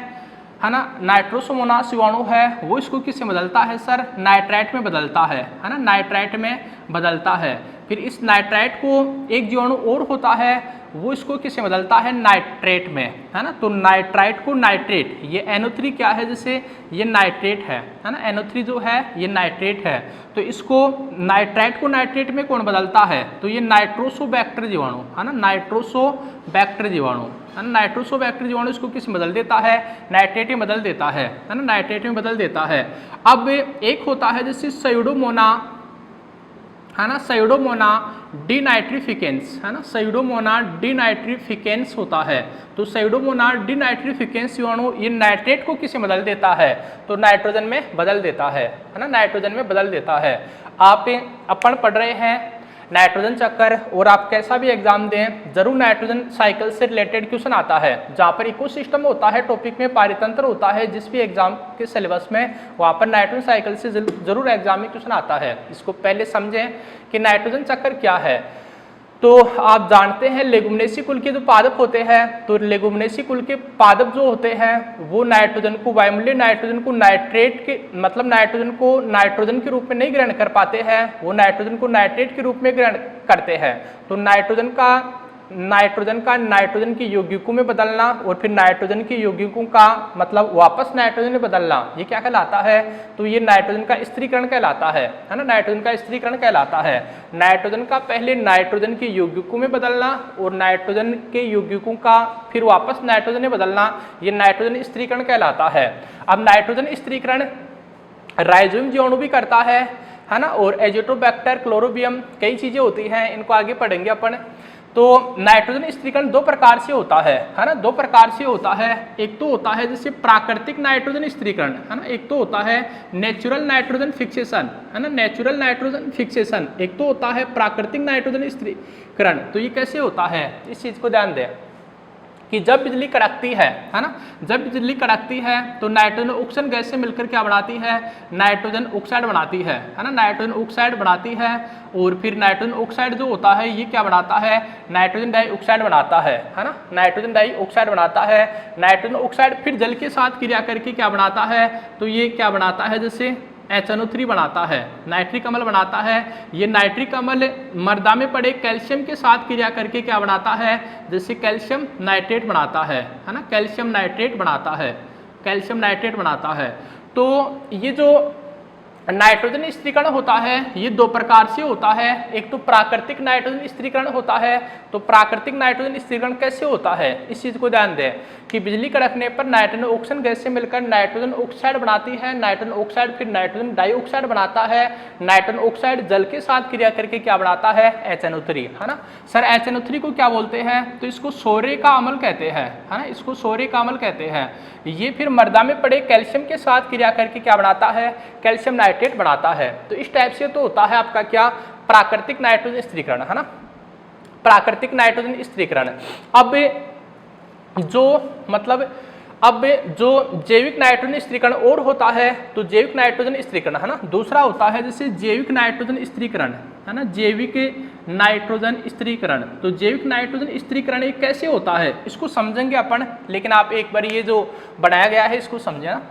ना, नाइट्रोसोमोनास जीवाणु है, वो इसको किससे बदलता है सर, नाइट्राइट में बदलता है ना, नाइट्राइट में बदलता है। फिर इस नाइट्राइट को एक जीवाणु और होता है वो इसको किससे बदलता है, नाइट्रेट में, है ना। तो नाइट्राइट को नाइट्रेट, ये NO3 क्या है, जैसे ये नाइट्रेट है ना, NO3 जो है ये नाइट्रेट है। तो इसको नाइट्राइट को नाइट्रेट में कौन बदलता है, तो ये नाइट्रोसोबैक्टर जीवाणु है ना, नाइट्रोसोबैक्टर जीवाणु है ना, नाइट्रोसोबैक्टर जीवाणु इसको किस में बदल देता है, नाइट्रेट में बदल देता है ना, नाइट्रेट में बदल देता है। अब एक होता है जैसे स्यूडोमोना है ना, स्यूडोमोना डिनाइट्रिफिकेंस है ना, स्यूडोमोना डिनाइट्रिफिकेंस होता है। तो स्यूडोमोना डिनाइट्रिफिकेंस जीवाणु ये नाइट्रेट को किसे बदल देता है, तो नाइट्रोजन में बदल देता है ना, नाइट्रोजन में बदल देता है। आप अपन पढ़ रहे हैं नाइट्रोजन चक्कर, और आप कैसा भी एग्जाम दें जरूर नाइट्रोजन साइकिल से रिलेटेड क्वेश्चन आता है, जहाँ पर इकोसिस्टम होता है टॉपिक में, पारितंत्र होता है, जिस भी एग्जाम के सिलेबस में वहाँ पर नाइट्रोजन साइकिल से जरूर एग्जाम में क्वेश्चन आता है। इसको पहले समझें कि नाइट्रोजन चक्कर क्या है। तो आप जानते हैं लेगुमिनेसी कुल के जो पादप होते हैं, तो लेगुमिनेसी कुल के पादप जो होते हैं वो नाइट्रोजन को, वायुमंडलीय नाइट्रोजन को नाइट्रेट के मतलब नाइट्रोजन को नाइट्रोजन के रूप में नहीं ग्रहण कर पाते हैं, वो नाइट्रोजन को नाइट्रेट के रूप में ग्रहण करते हैं। तो नाइट्रोजन का नाइट्रोजन की यौगिकों में बदलना और फिर नाइट्रोजन की यौगिकों का मतलब वापस नाइट्रोजन में बदलना, ये क्या कहलाता है, तो ये नाइट्रोजन का स्त्रीकरण कहलाता है ना, नाइट्रोजन का स्त्रीकरण कहलाता है। नाइट्रोजन का पहले नाइट्रोजन की यौगिकों में बदलना और नाइट्रोजन के यौगिकों का फिर वापस नाइट्रोजन में बदलना, ये नाइट्रोजन स्त्रीकरण कहलाता है। अब नाइट्रोजन स्त्रीकरण राइजोबियम जीवाणु भी करता है ना, और एजेटोबैक्टर, क्लोरोबियम, कई चीजें होती हैं, इनको आगे पढ़ेंगे अपन। तो नाइट्रोजन स्त्रीकरण दो प्रकार से होता है ना, दो प्रकार से होता है। एक तो होता है जैसे प्राकृतिक नाइट्रोजन स्त्रीकरण है ना, एक तो होता है नेचुरल नाइट्रोजन फिक्सेशन है ना, नेचुरल नाइट्रोजन फिक्सेशन, एक तो होता है प्राकृतिक नाइट्रोजन स्त्रीकरण। तो ये कैसे होता है, इस चीज को ध्यान दें कि जब बिजली कड़कती है ना, जब बिजली कड़कती है तो नाइट्रोजन ऑक्सीजन गैस से मिलकर क्या बनाती है, नाइट्रोजन ऑक्साइड बनाती है ना, नाइट्रोजन ऑक्साइड बनाती है। और फिर नाइट्रोजन ऑक्साइड जो होता है ये क्या बनाता है, नाइट्रोजन डाइऑक्साइड बनाता है ना, नाइट्रोजन डाइऑक्साइड बनाता है। नाइट्रोजन ऑक्साइड फिर जल के साथ क्रिया करके क्या बनाता है, तो ये क्या बनाता है, जैसे HNO3 बनाता है, नाइट्रिक अम्ल बनाता है। ये नाइट्रिक अम्ल मृदा में पड़े कैल्शियम के साथ क्रिया करके क्या बनाता है, जैसे कैल्शियम नाइट्रेट बनाता है ना, कैल्शियम नाइट्रेट बनाता है, कैल्शियम नाइट्रेट बनाता है। तो ये जो नाइट्रोजन स्त्रीकरण होता है ये दो प्रकार से होता है। एक तो प्राकृतिक नाइट्रोजन स्त्रीकरण होता है। तो प्राकृतिक नाइट्रोजन स्त्रीकरण कैसे होता है, इस चीज को ध्यान दें कि बिजली कड़कने पर नाइट्रोजन ऑक्सीजन गैस से मिलकर नाइट्रोजन ऑक्साइड बनाती है, नाइट्रोजन ऑक्साइड फिर नाइट्रोजन डाइऑक्साइड बनाता है। नाइट्रोजन ऑक्साइड जल के साथ क्रिया करके क्या बनाता है, HNO3 है ना। सर HNO3 को क्या बोलते हैं, तो इसको सोरे का अम्ल कहते हैं है ना, इसको सोरे का अम्ल कहते हैं। ये फिर मृदा में पड़े कैल्शियम के साथ क्रिया करके क्या बनाता है, कैल्शियम नाइट्रेट बनाता है। तो इस टाइप से तो होता है आपका क्या, प्राकृतिक नाइट्रोजन स्त्रीकरण है ना, प्राकृतिक नाइट्रोजन स्त्रीकरण। अब जो मतलब अब जो जैविक नाइट्रोजन स्थिरीकरण और होता है, तो जैविक नाइट्रोजन स्थिरीकरण है ना, दूसरा होता है जैसे जैविक नाइट्रोजन स्थिरीकरण है ना, जैविक नाइट्रोजन स्थिरीकरण। तो जैविक नाइट्रोजन स्थिरीकरण ये कैसे होता है इसको समझेंगे अपन, लेकिन आप एक बार ये जो बनाया गया है इसको समझे ना।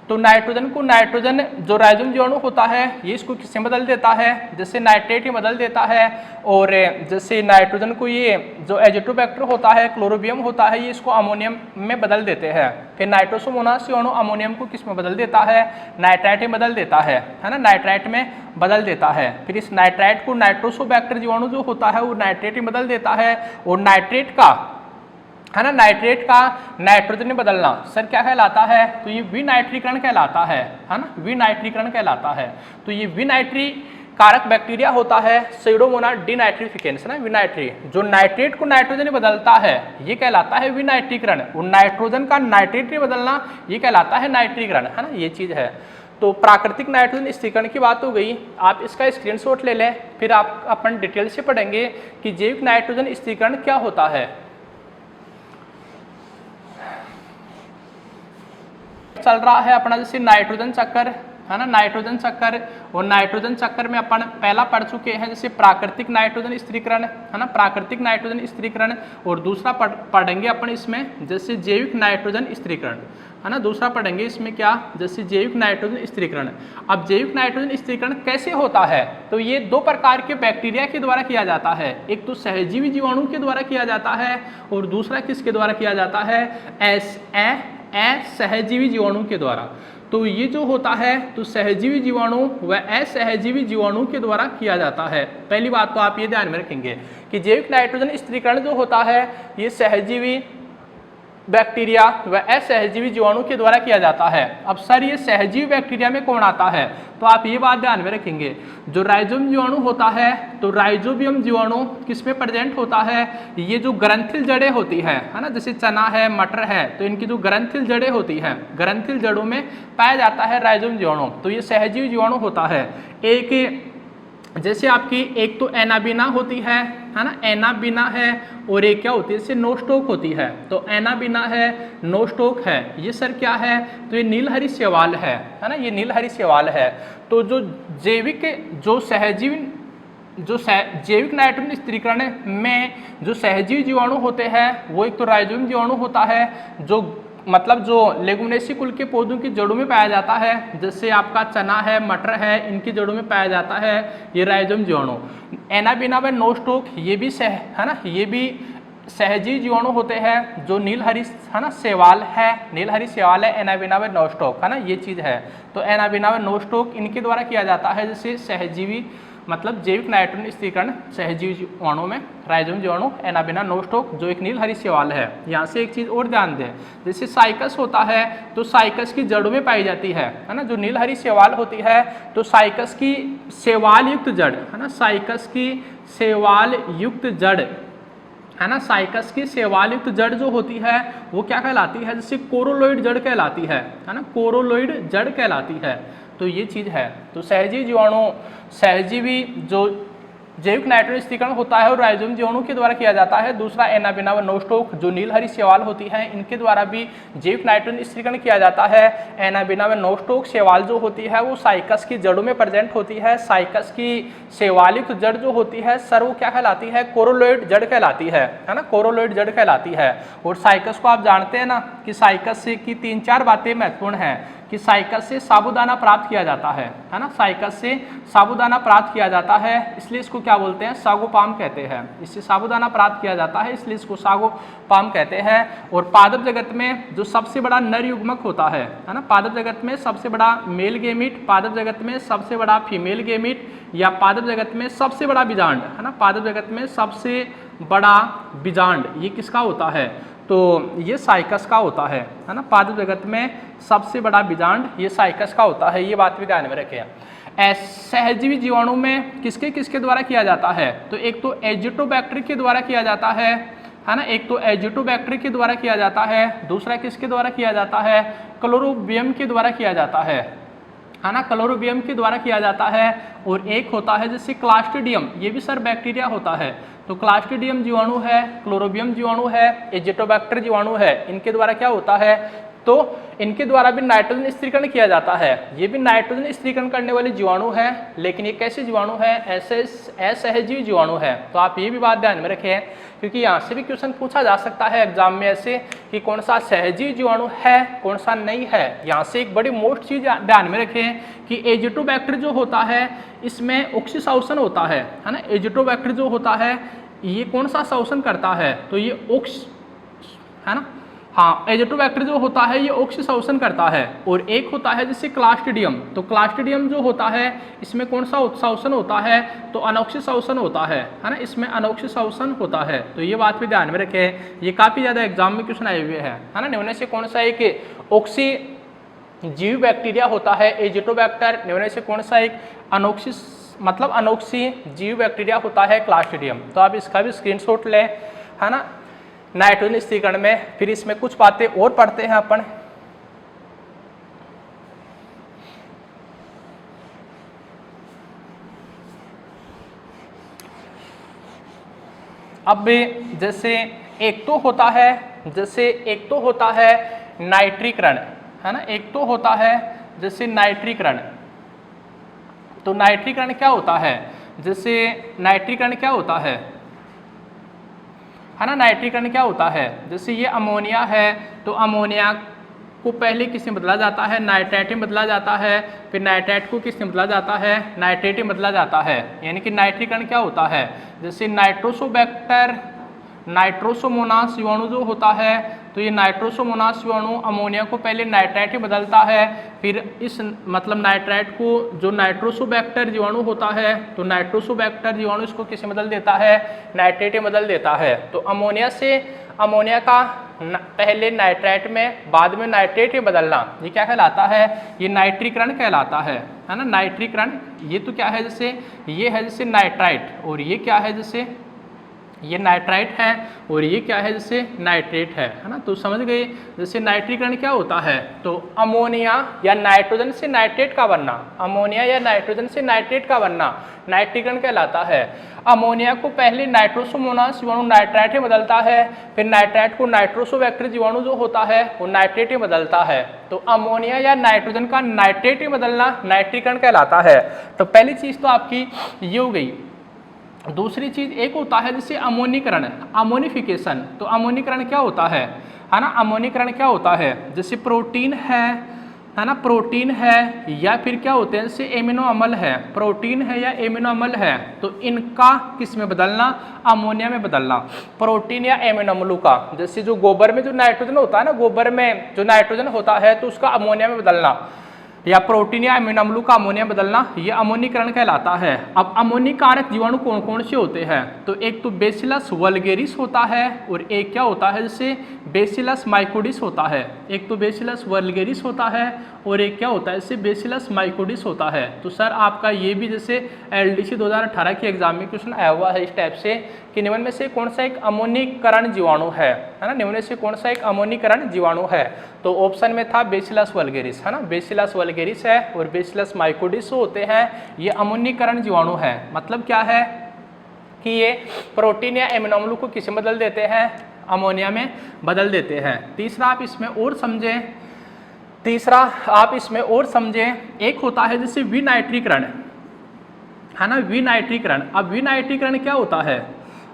तो नाइट्रोजन को नाइट्रोजन जो राइजोम जीवाणु होता है ये इसको किससे बदल देता है, जैसे नाइट्रेट में बदल देता है, और जैसे नाइट्रोजन को ये जो एजिटोबैक्टर होता है, क्लोरोबियम होता है, ये इसको अमोनियम में बदल देते हैं। फिर नाइट्रोसोमोनास जीवाणु अमोनियम को किस में बदल देता है, नाइट्राइट में बदल देता है ना, नाइट्राइट में बदल देता है। फिर इस नाइट्राइट को नाइट्रोसोबैक्टर जीवाणु जो होता है वो नाइट्रेट में बदल देता है, और नाइट्रेट का है ना, नाइट्रेट का नाइट्रोजन में बदलना सर क्या कहलाता है, तो ये विनाइट्रीकरण कहलाता है ना, विनाइट्रीकरण कहलाता है। तो ये विनाइट्री कारक बैक्टीरिया होता है स्यूडोमोनास डिनाइट्रिफिकेंस ना, विनाइट्री जो नाइट्रेट को नाइट्रोजन में बदलता है ये कहलाता है विनाइट्रीकरण, और नाइट्रोजन का नाइट्रेट में बदलना ये कहलाता है नाइट्रीकरण है ना, ये चीज है। तो प्राकृतिक नाइट्रोजन स्थिरीकरण की बात हो गई, आप इसका स्क्रीनशॉट ले लें, फिर आप अपन डिटेल से पढ़ेंगे कि जैविक नाइट्रोजन स्थिरीकरण क्या होता है। चल रहा है अपना जैसे नाइट्रोजन चक्कर है ना, नाइट्रोजन चक्कर, और नाइट्रोजन चक्कर में अपन पहला पढ़ चुके हैं जैसे प्राकृतिक नाइट्रोजन स्थिरीकरण है ना, प्राकृतिक नाइट्रोजन स्थिरीकरण, और दूसरा पढ़ेंगे अपन इसमें जैसे जैविक नाइट्रोजन स्थिरीकरण है ना, दूसरा पढ़ेंगे इसमें क्या, जैसे जैविक नाइट्रोजन स्थिरीकरण। अब जैविक नाइट्रोजन स्थिरीकरण कैसे होता है, तो ये दो प्रकार के बैक्टीरिया के द्वारा किया जाता है, एक तो सहजीवी जीवाणु के द्वारा किया जाता है, और दूसरा किसके द्वारा किया जाता है, असहजीवी जीवाणु के द्वारा। तो ये जो होता है तो सहजीवी जीवाणु व असहजीवी जीवाणु के द्वारा किया जाता है। पहली बात तो आप ये ध्यान में रखेंगे कि जैविक नाइट्रोजन स्थिरीकरण जो होता है ये सहजीवी बैक्टीरिया व असहजीवी जीवाणु के द्वारा किया जाता है। अब सर ये सहजीवी बैक्टीरिया में कौन आता है, तो आप ये बात ध्यान में रखेंगे, जो राइजोम जीवाणु होता है तो राइजोबियम जीवाणु किसमें प्रेजेंट होता है, ये जो ग्रंथिल जड़ें होती है ना, जैसे चना है, मटर है, तो इनकी जो ग्रंथिल जड़ें होती हैं, ग्रंथिल जड़ों में पाया जाता है राइजोम जीवाणु, तो ये सहजीवी जीवाणु होता है। एक जैसे आपकी एक तो एनाबिना होती है ना, एनाबिना है, और एक क्या होती है जैसे नोस्टोक होती है, तो एनाबिना है, नोस्टोक है, ये सर क्या है, तो ये नीलहरी शैवाल है ना, ये नीलहरी शैवाल है। तो जो जैविक जो सहजीवी जो जैविक नाइट्रोजन स्थिरीकरण में जो सहजीवी जीवाणु होते हैं वो एक तो राइजोम जीवाणु होता है, जो मतलब जो लेगुमिनेसी कुल के पौधों की जड़ों में पाया जाता है, जैसे आपका चना है, मटर है, इनकी जड़ों में पाया जाता है ये राइजोम जीवाणु। एनाबिना व नोस्टोक ये भी है ना, ये भी सहजीवी जीवाणु होते हैं, जो नीलहरी है ना शैवाल है, नीलहरी शैवाल है, एनाबिना व नोस्टोक है ना, ये चीज़ है। तो एनाबिना व नोस्टोक इनके द्वारा किया जाता है, जैसे सहजीवी मतलब जैविक नाइट्रोजन स्थिरीकरण सहजीवी जीवाणु में राइजोम जीवाणु, एनाबिना, नोस्टोक जो एक नीलहरी शैवाल है। यहाँ से एक चीज़ और ध्यान दें, जैसे साइकस होता है तो साइकस की जड़ों में पाई जाती है ना, जो नीलहरी शैवाल होती है तो साइकस की शैवाल युक्त जड़ है ना, साइकस की शैवाल युक्त जड़ है ना, साइकस की शैवाल युक्त जड़ जो होती है वो क्या कहलाती है, जैसे कोरोलोइड जड़ कहलाती है ना, कोरोलोइड जड़ कहलाती है। तो ये चीज़ है। तो सहजीवी जीवाणु, सहजीवी जो जैविक नाइट्रोजन स्थिरीकरण होता है और राइजोम जीवाणु के द्वारा किया जाता है। दूसरा एनाबिना व नोस्टोक जो नीलहरी शैवाल होती है इनके द्वारा भी जैविक नाइट्रोजन स्थिरीकरण किया जाता है। एनाबिना व नोस्टोक शैवाल जो होती है वो साइकस की जड़ों में प्रेजेंट होती है। साइकस की शैवालिक जड़ जो होती है सर वो क्या कहलाती है, कोरोलोइड जड़ कहलाती है ना, कोरोलोइड जड़ कहलाती है। और साइकस को आप जानते हैं ना कि साइकस से की 3-4 बातें महत्वपूर्ण हैं कि साइकस से साबूदाना प्राप्त किया जाता है ना, साइकस से साबूदाना प्राप्त किया जाता है, इसलिए इसको क्या बोलते हैं, सागोपाम कहते हैं। इससे साबूदाना प्राप्त किया जाता है इसलिए इसको सागोपाम कहते हैं। और पादप जगत में जो सबसे बड़ा नर युग्मक होता है ना, पादप जगत में सबसे बड़ा मेल गेमिट, पादप जगत में सबसे बड़ा फीमेल गेमिट, या पादप जगत में सबसे बड़ा बीजांड है ना, पादप जगत में सबसे बड़ा बीजांड ये किसका होता है, तो ये साइकस का होता है ना। पादप जगत में सबसे बड़ा बीजांड ये साइकस का होता है, ये बात भी ध्यान में रखें। सहजीवी जीवाणु में किसके किसके द्वारा किया जाता है, तो एक तो एजिटोबैक्टर के द्वारा किया जाता है ना, एक तो एजिटोबैक्टर के द्वारा किया जाता है। दूसरा किसके द्वारा किया जाता है, क्लोरोबियम के द्वारा किया जाता है है ना, क्लोरोबियम के द्वारा किया जाता है। और एक होता है जैसे क्लास्ट्रीडियम, ये भी सर बैक्टीरिया होता है। तो क्लास्ट्रीडियम जीवाणु है, क्लोरोबियम जीवाणु है, एजिटोबैक्टर जीवाणु है, इनके द्वारा क्या होता है, तो इनके द्वारा भी नाइट्रोजन स्थिरीकरण किया जाता है। ये भी नाइट्रोजन स्थिरीकरण करने वाले जीवाणु है, लेकिन ये कैसे जीवाणु है, ऐसे असहजीवी जीवाणु है। तो आप ये भी बात ध्यान में रखें, क्योंकि यहाँ से भी क्वेश्चन पूछा जा सकता है एग्जाम में ऐसे कि कौन सा सहजीवी जीवाणु है, कौन सा नहीं है। यहाँ से एक बड़ी मोस्ट चीज ध्यान में रखें कि एजिटोबैक्टर जो होता है इसमें ऑक्सीसाउसन होता है ना। एजिटोबैक्टर जो होता है ये कौन सा शासन करता है, तो ये ऑक्स है ना, हाँ, एजिटोबैक्टर जो होता है ये ऑक्सीसाउसन करता है। और एक होता है जैसे क्लास्ट्रीडियम, तो क्लास्ट्रीडियम जो होता है इसमें कौन सा उत्साउसन होता है, तो अनऑक्सीसाउसन होता है ना, इसमें अनऑक्सीसाउसन होता है। तो ये बात भी ध्यान में रखें, ये काफ़ी ज़्यादा एग्जाम में क्वेश्चन आए हुए हैं, है ना। निम्न से कौन सा एक ऑक्सी जीव बैक्टीरिया होता है एजिटोबैक्टर, निम्न से कौन सा एक अनोक्सी जीव बैक्टीरिया होता है क्लास्ट्रीडियम। तो आप इसका भी स्क्रीनशॉट लें, है ना, नाइट्रोजन स्थिरीकरण में। फिर इसमें कुछ बातें और पढ़ते हैं अपन। अब जैसे एक तो होता है नाइट्रीकरण, है ना, एक तो होता है जैसे नाइट्रीकरण। तो नाइट्रीकरण क्या होता है, जैसे नाइट्रीकरण क्या होता है ना, नाइट्रीकरण क्या होता है, जैसे ये अमोनिया है तो अमोनिया को पहले किस में बदला जाता है, नाइट्रेट में बदला जाता है। फिर नाइट्रेट को किस में बदला जाता है, नाइट्रेट में बदला जाता है। यानी कि नाइट्रीकरण क्या होता है, जैसे नाइट्रोसोबैक्टर नाइट्रोसोमोनास जीवाणु जो होता है, तो ये नाइट्रोसोमोनास जीवाणु अमोनिया को पहले नाइट्रेट में बदलता है। फिर इस नाइट्रेट को जो नाइट्रोसोबैक्टर जीवाणु होता है, तो नाइट्रोसोबैक्टर जीवाणु इसको किस में बदल देता है, नाइट्रेट में बदल देता है। तो अमोनिया का पहले नाइट्रेट में बाद में नाइट्रेट में बदलना, ये क्या कहलाता है, ये नाइट्रीकरण कहलाता है ना। नाइट्रीकरण ये तो क्या है, जैसे ये है जैसे नाइट्राइट, और ये क्या है, जैसे ये नाइट्राइट है, और ये क्या है, जैसे नाइट्रेट है ना। तो समझ गए, जैसे नाइट्रीकरण क्या होता है, तो अमोनिया या नाइट्रोजन से नाइट्रेट का बनना, अमोनिया या नाइट्रोजन से नाइट्रेट का बनना नाइट्रीकरण कहलाता है। अमोनिया को पहले नाइट्रोसोमोनास जीवाणु नाइट्राइट में बदलता है, फिर नाइट्राइट को नाइट्रोसोबैक्टर जीवाणु जो होता है वो नाइट्रेट में बदलता है। तो अमोनिया या नाइट्रोजन का नाइट्रेट में बदलना नाइट्रीकरण कहलाता है। तो पहली चीज तो आपकी ये हो गई। दूसरी चीज एक होता है जैसे अमोनीकरण, अमोनिफिकेशन। तो अमोनीकरण क्या होता है ना, अमोनीकरण क्या होता है, जैसे प्रोटीन है ना, प्रोटीन है या फिर क्या होते हैं जैसे एमिनो अम्ल है, प्रोटीन है या एमिनो अम्ल है, तो इनका किस में बदलना, अमोनिया में बदलना, प्रोटीन या एमिनो अम्लों का। जैसे जो गोबर में जो नाइट्रोजन होता है ना, गोबर में जो नाइट्रोजन होता है तो उसका अमोनिया में बदलना, या प्रोटीन या एमिनो अम्लों का अमोनिया बदलना, ये अमोनीकरण कहलाता है। अब अमोनीकारक जीवाणु कौन कौन से होते हैं, तो एक तो बेसिलस वल्गेरिस होता है, और एक क्या होता है जैसे बेसिलस माइकोडिस होता है। एक तो बेसिलस वल्गेरिस होता है और एक क्या होता है जैसे बेसिलस माइकोडिस होता है। तो सर आपका ये भी जैसे एलडीसी 2018 के एग्जाम में क्वेश्चन आया हुआ है इस टाइप से कि निम्न में से कौन सा एक अमोनीकरण जीवाणु है ना, निम्न में से कौन सा एक अमोनीकरण जीवाणु है। तो ऑप्शन में था बेसिलस वल्गेरिस, है ना, बेसिलस वल्गेरिस है और बेसिलस माइकोडिस होते हैं, ये अमोनीकरण जीवाणु है। मतलब क्या है कि ये प्रोटीन या एमिनो अम्लों को किस में बदल देते हैं, अमोनिया में बदल देते हैं। तीसरा आप इसमें और समझें, एक होता है जैसे विनाइट्रीकरण, है ना, विनाइट्रीकरण। अब विनाइट्रीकरण क्या होता है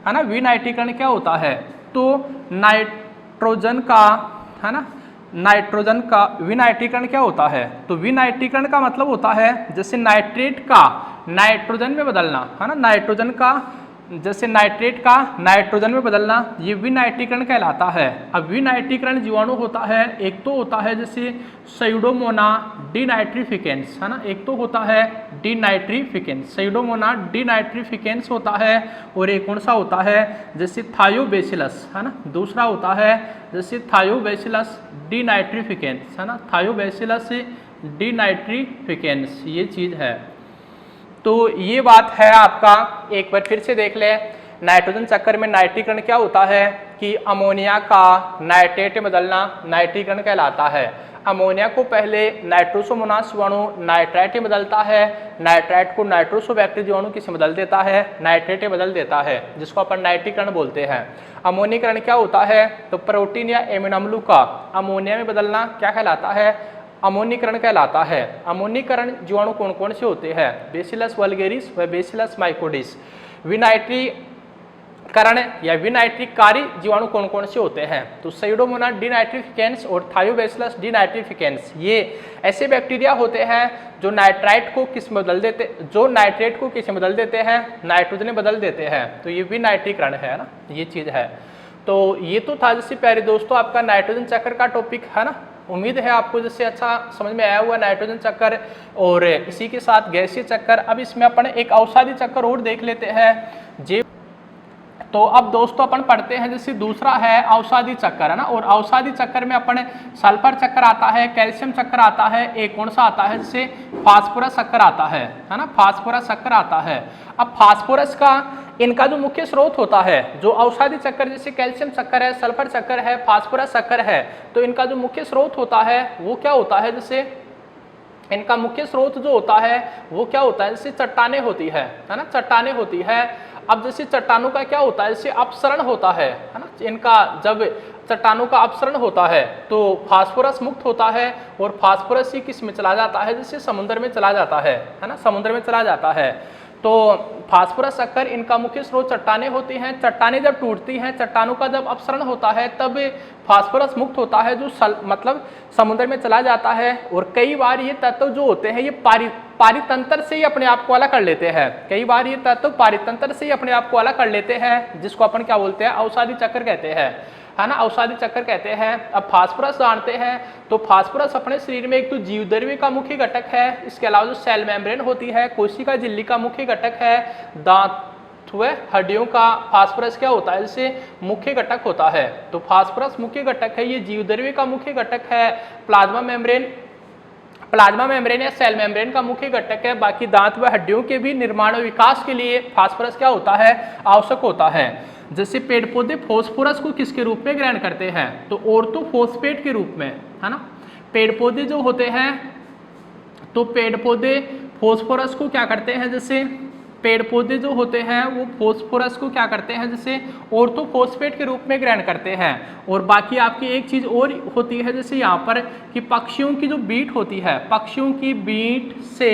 ना, विनाइट्रीकरण क्या होता है, तो नाइट्रोजन का, है ना, नाइट्रोजन का विनाइट्रीकरण क्या होता है, तो विनाइट्रीकरण का मतलब होता है जैसे नाइट्रेट का नाइट्रोजन में बदलना, है ना, नाइट्रोजन का जैसे नाइट्रेट का नाइट्रोजन में बदलना, ये विनाइट्रीकरण कहलाता है। अब विनाइट्रीकरण जीवाणु होता है, एक तो होता है जैसे साइडोमोना डिनाइट्रिफिकेंस, है ना, एक तो होता है डिनाइट्रिफिकेंस, साइडोमोना डिनाइट्रिफिकेंस होता है, और एक कौन सा होता है जैसे थायोबैसिलस, है ना, दूसरा होता है जैसे थायोबैसिलस डिनाइट्रिफिकेंस, है ना, थायोबैसिलस डिनाइट्रिफिकेंस, ये चीज़ है। तो ये बात है आपका, एक बार फिर से देख लें। नाइट्रोजन चक्कर में नाइट्रीकरण क्या होता है कि अमोनिया का नाइट्रेट में बदलना नाइट्रीकरण कहलाता है। अमोनिया को पहले नाइट्रोसोमोनास जीवाणु नाइट्राइट में बदलता है, नाइट्राइट को नाइट्रोसोबैक्टीरिया जीवाणु किस में बदल देता है, नाइट्रेट में बदल देता है, जिसको अपन नाइट्रीकरण बोलते हैं। अमोनीकरण क्या होता है, तो प्रोटीन या एमिनो अम्लों का अमोनिया में बदलना क्या कहलाता है, अमोनीकरण कहलाता है। अमोनीकरण जीवाणु कौन कौन से होते हैं, बेसिलस वल्गेरिस व बेसिलस माइकोडिस। विनाइट्रीकरण या विनाइट्रिककारी जीवाणु कौन कौन से होते हैं, तो साइडोमोनास डिनाइट्रिफिकेंस और थायोबैसिलस डिनाइट्रिफिकेंस, ये ऐसे बैक्टीरिया होते हैं जो नाइट्राइट को किस में बदल देते, जो नाइट्रेट को किस में बदल देते हैं, नाइट्रोजन में बदल देते हैं, तो ये विनाइट्रीकरण है ना, ये चीज है। तो ये तो था जैसे प्यारे दोस्तों आपका नाइट्रोजन चक्र का टॉपिक है ना। उम्मीद है आपको जैसे अच्छा समझ में आया हुआ नाइट्रोजन चक्कर और इसी के साथ गैसीय चक्कर। अब इसमें अपन एक अवसादी चक्कर और देख लेते हैं जे। तो अब दोस्तों अपन पढ़ते हैं जैसे दूसरा है अवसादी चक्कर है ना, और अवसादी चक्कर में अपन सल्फर चक्कर आता है, कैल्शियम चक्कर आता है, एक कौन सा आता है जैसे फास्फोरस चक्कर आता है ना, फास्फोरस चक्कर आता है। अब फास्फोरस का इनका जो मुख्य स्रोत होता है, जो अवसादी चक्कर जैसे कैल्शियम चक्कर है, सल्फर चक्कर है, फास्फोरस चक्कर है, तो इनका जो मुख्य स्रोत होता है वो क्या होता है, जैसे इनका मुख्य स्रोत जो होता है वो क्या होता है, जैसे चट्टाने होती है ना, चट्टाने होती है। अब जैसे चट्टानों का क्या होता है, जैसे अपसरण होता है ना, इनका जब चट्टानों का अपसरण होता है तो फास्फोरस मुक्त होता है और फास्फोरस ही किस में चला जाता है, जैसे समुद्र में चला जाता है ना, समुद्र में चला जाता है। तो फास्फोरस चक्कर इनका मुख्य स्रोत चट्टाने होती हैं। चट्टाने जब टूटती हैं, चट्टानों का जब अपसरण होता है तब फास्फोरस मुक्त होता है जो मतलब समुद्र में चला जाता है। और कई बार ये तत्व जो होते हैं ये पारितंत्र से ही अपने आप को अलग कर लेते हैं, कई बार ये तत्व पारितंत्र से ही अपने आप को अलग कर लेते हैं, जिसको अपन क्या बोलते हैं, अवसादी चक्र कहते हैं है ना, अवसादी चक्र कहते हैं। अब फास्फोरस जानते हैं, तो फास्फोरस अपने शरीर में एक तो जीवद्रव्य का मुख्य घटक है, इसके अलावा जो सेल मेम्ब्रेन होती है, कोशिका झिल्ली का मुख्य घटक है, दांत व हड्डियों का फास्फोरस क्या होता है, जैसे मुख्य घटक होता है। तो फास्फोरस मुख्य घटक है, ये जीवद्रव्य का मुख्य घटक है, प्लाज्मा मेम्ब्रेन या सेल मेम्ब्रेन का मुख्य घटक है। बाकी दांत व हड्डियों के भी निर्माण और विकास के लिए फास्फोरस क्या होता है, आवश्यक होता है। जैसे पेड़ पौधे फास्फोरस को किसके रूप में ग्रहण करते हैं, तो ऑर्थोफॉस्फेट के रूप में है ना। पेड़ पौधे जो होते हैं, तो पेड़ पौधे फास्फोरस को क्या करते हैं, जैसे पेड़ पौधे जो होते हैं वो फास्फोरस को क्या करते हैं, जैसे ऑर्थोफॉस्फेट के रूप में ग्रहण करते हैं। और बाकी आपकी एक चीज और होती है, जैसे यहाँ पर कि पक्षियों की जो बीट होती है, पक्षियों की बीट से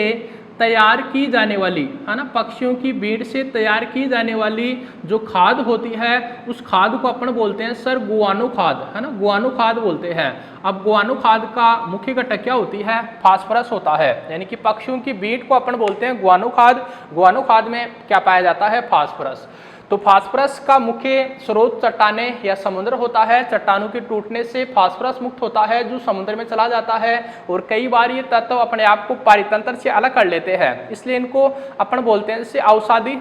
तैयार की जाने वाली है ना, पक्षियों की बीट से तैयार की जाने वाली जो खाद होती है, उस खाद को अपन बोलते हैं सर गुआनो खाद है ना, गुआनो खाद बोलते हैं। अब गुआनो खाद का मुख्य घटक क्या होती है, फास्फोरस होता है, यानी कि पक्षियों की बीट को अपन बोलते हैं गुआनो खाद। गुआनो खाद में क्या पाया जाता है, फास्फोरस। तो फास्फोरस का मुख्य स्रोत चट्टाने या समुद्र होता है, चट्टानों के टूटने से फास्फोरस मुक्त होता है जो समुद्र में चला जाता है। और कई बार ये तत्व अपने आप को पारितंत्र से अलग कर लेते हैं, इसलिए इनको अपन बोलते हैं जैसे अवसादी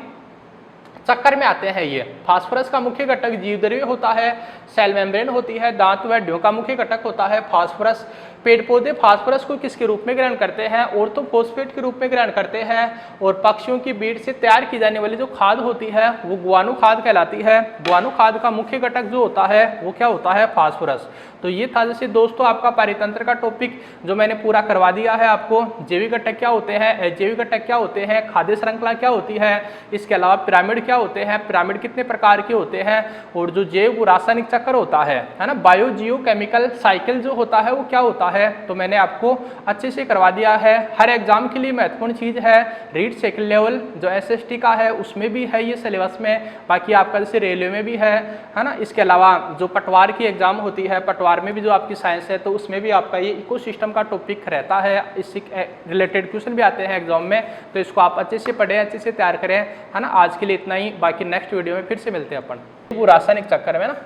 चक्कर में आते हैं। ये फास्फोरस का मुख्य घटक जीवद्रव्य होता है, सेल मेम्ब्रेन होती है, दांत व हड्डियों का मुख्य घटक होता है फास्फोरस। पेड़ पौधे फास्फोरस को किसके रूप में ग्रहण करते हैं, ऑर्थोफॉस्फेट के रूप में ग्रहण करते हैं। और पक्षियों की बीट से तैयार की जाने वाली जो खाद होती है वो गुआनो खाद कहलाती है। गुआनो खाद का मुख्य घटक जो होता है वो क्या होता है, फास्फोरस। तो ये था जैसे दोस्तों आपका पारितंत्र का टॉपिक जो मैंने पूरा करवा दिया है आपको। जैविक घटक क्या होते हैं, अजैविक घटक क्या होते हैं, खाद्य श्रृंखला क्या होती है, इसके अलावा पिरामिड क्या होते हैं, पिरामिड कितने प्रकार के होते हैं, और जो जैव रासायनिक चक्र होता है ना, बायो जियो केमिकल साइकिल जो होता है वो क्या होता है, तो मैंने आपको अच्छे से करवा दिया है। हर एग्जाम के लिए महत्वपूर्ण चीज है, रीड सेकंड लेवल जो SST का है उसमें भी है ये सिलेबस में, बाकी आपका जैसे रेलवे में भी है ना। इसके अलावा जो पटवार की एग्जाम होती है, पटवार में भी जो आपकी साइंस है, तो उसमें भी आपका ये इकोसिस्टम का टॉपिक रहता है, इससे रिलेटेड क्वेश्चन भी आते हैं एग्जाम में। तो इसको आप अच्छे से पढ़ें, अच्छे से तैयार करें है ना। आज के लिए इतना ही, बाकी नेक्स्ट वीडियो में फिर से मिलते हैं अपन रासायनिक चक्कर में ना।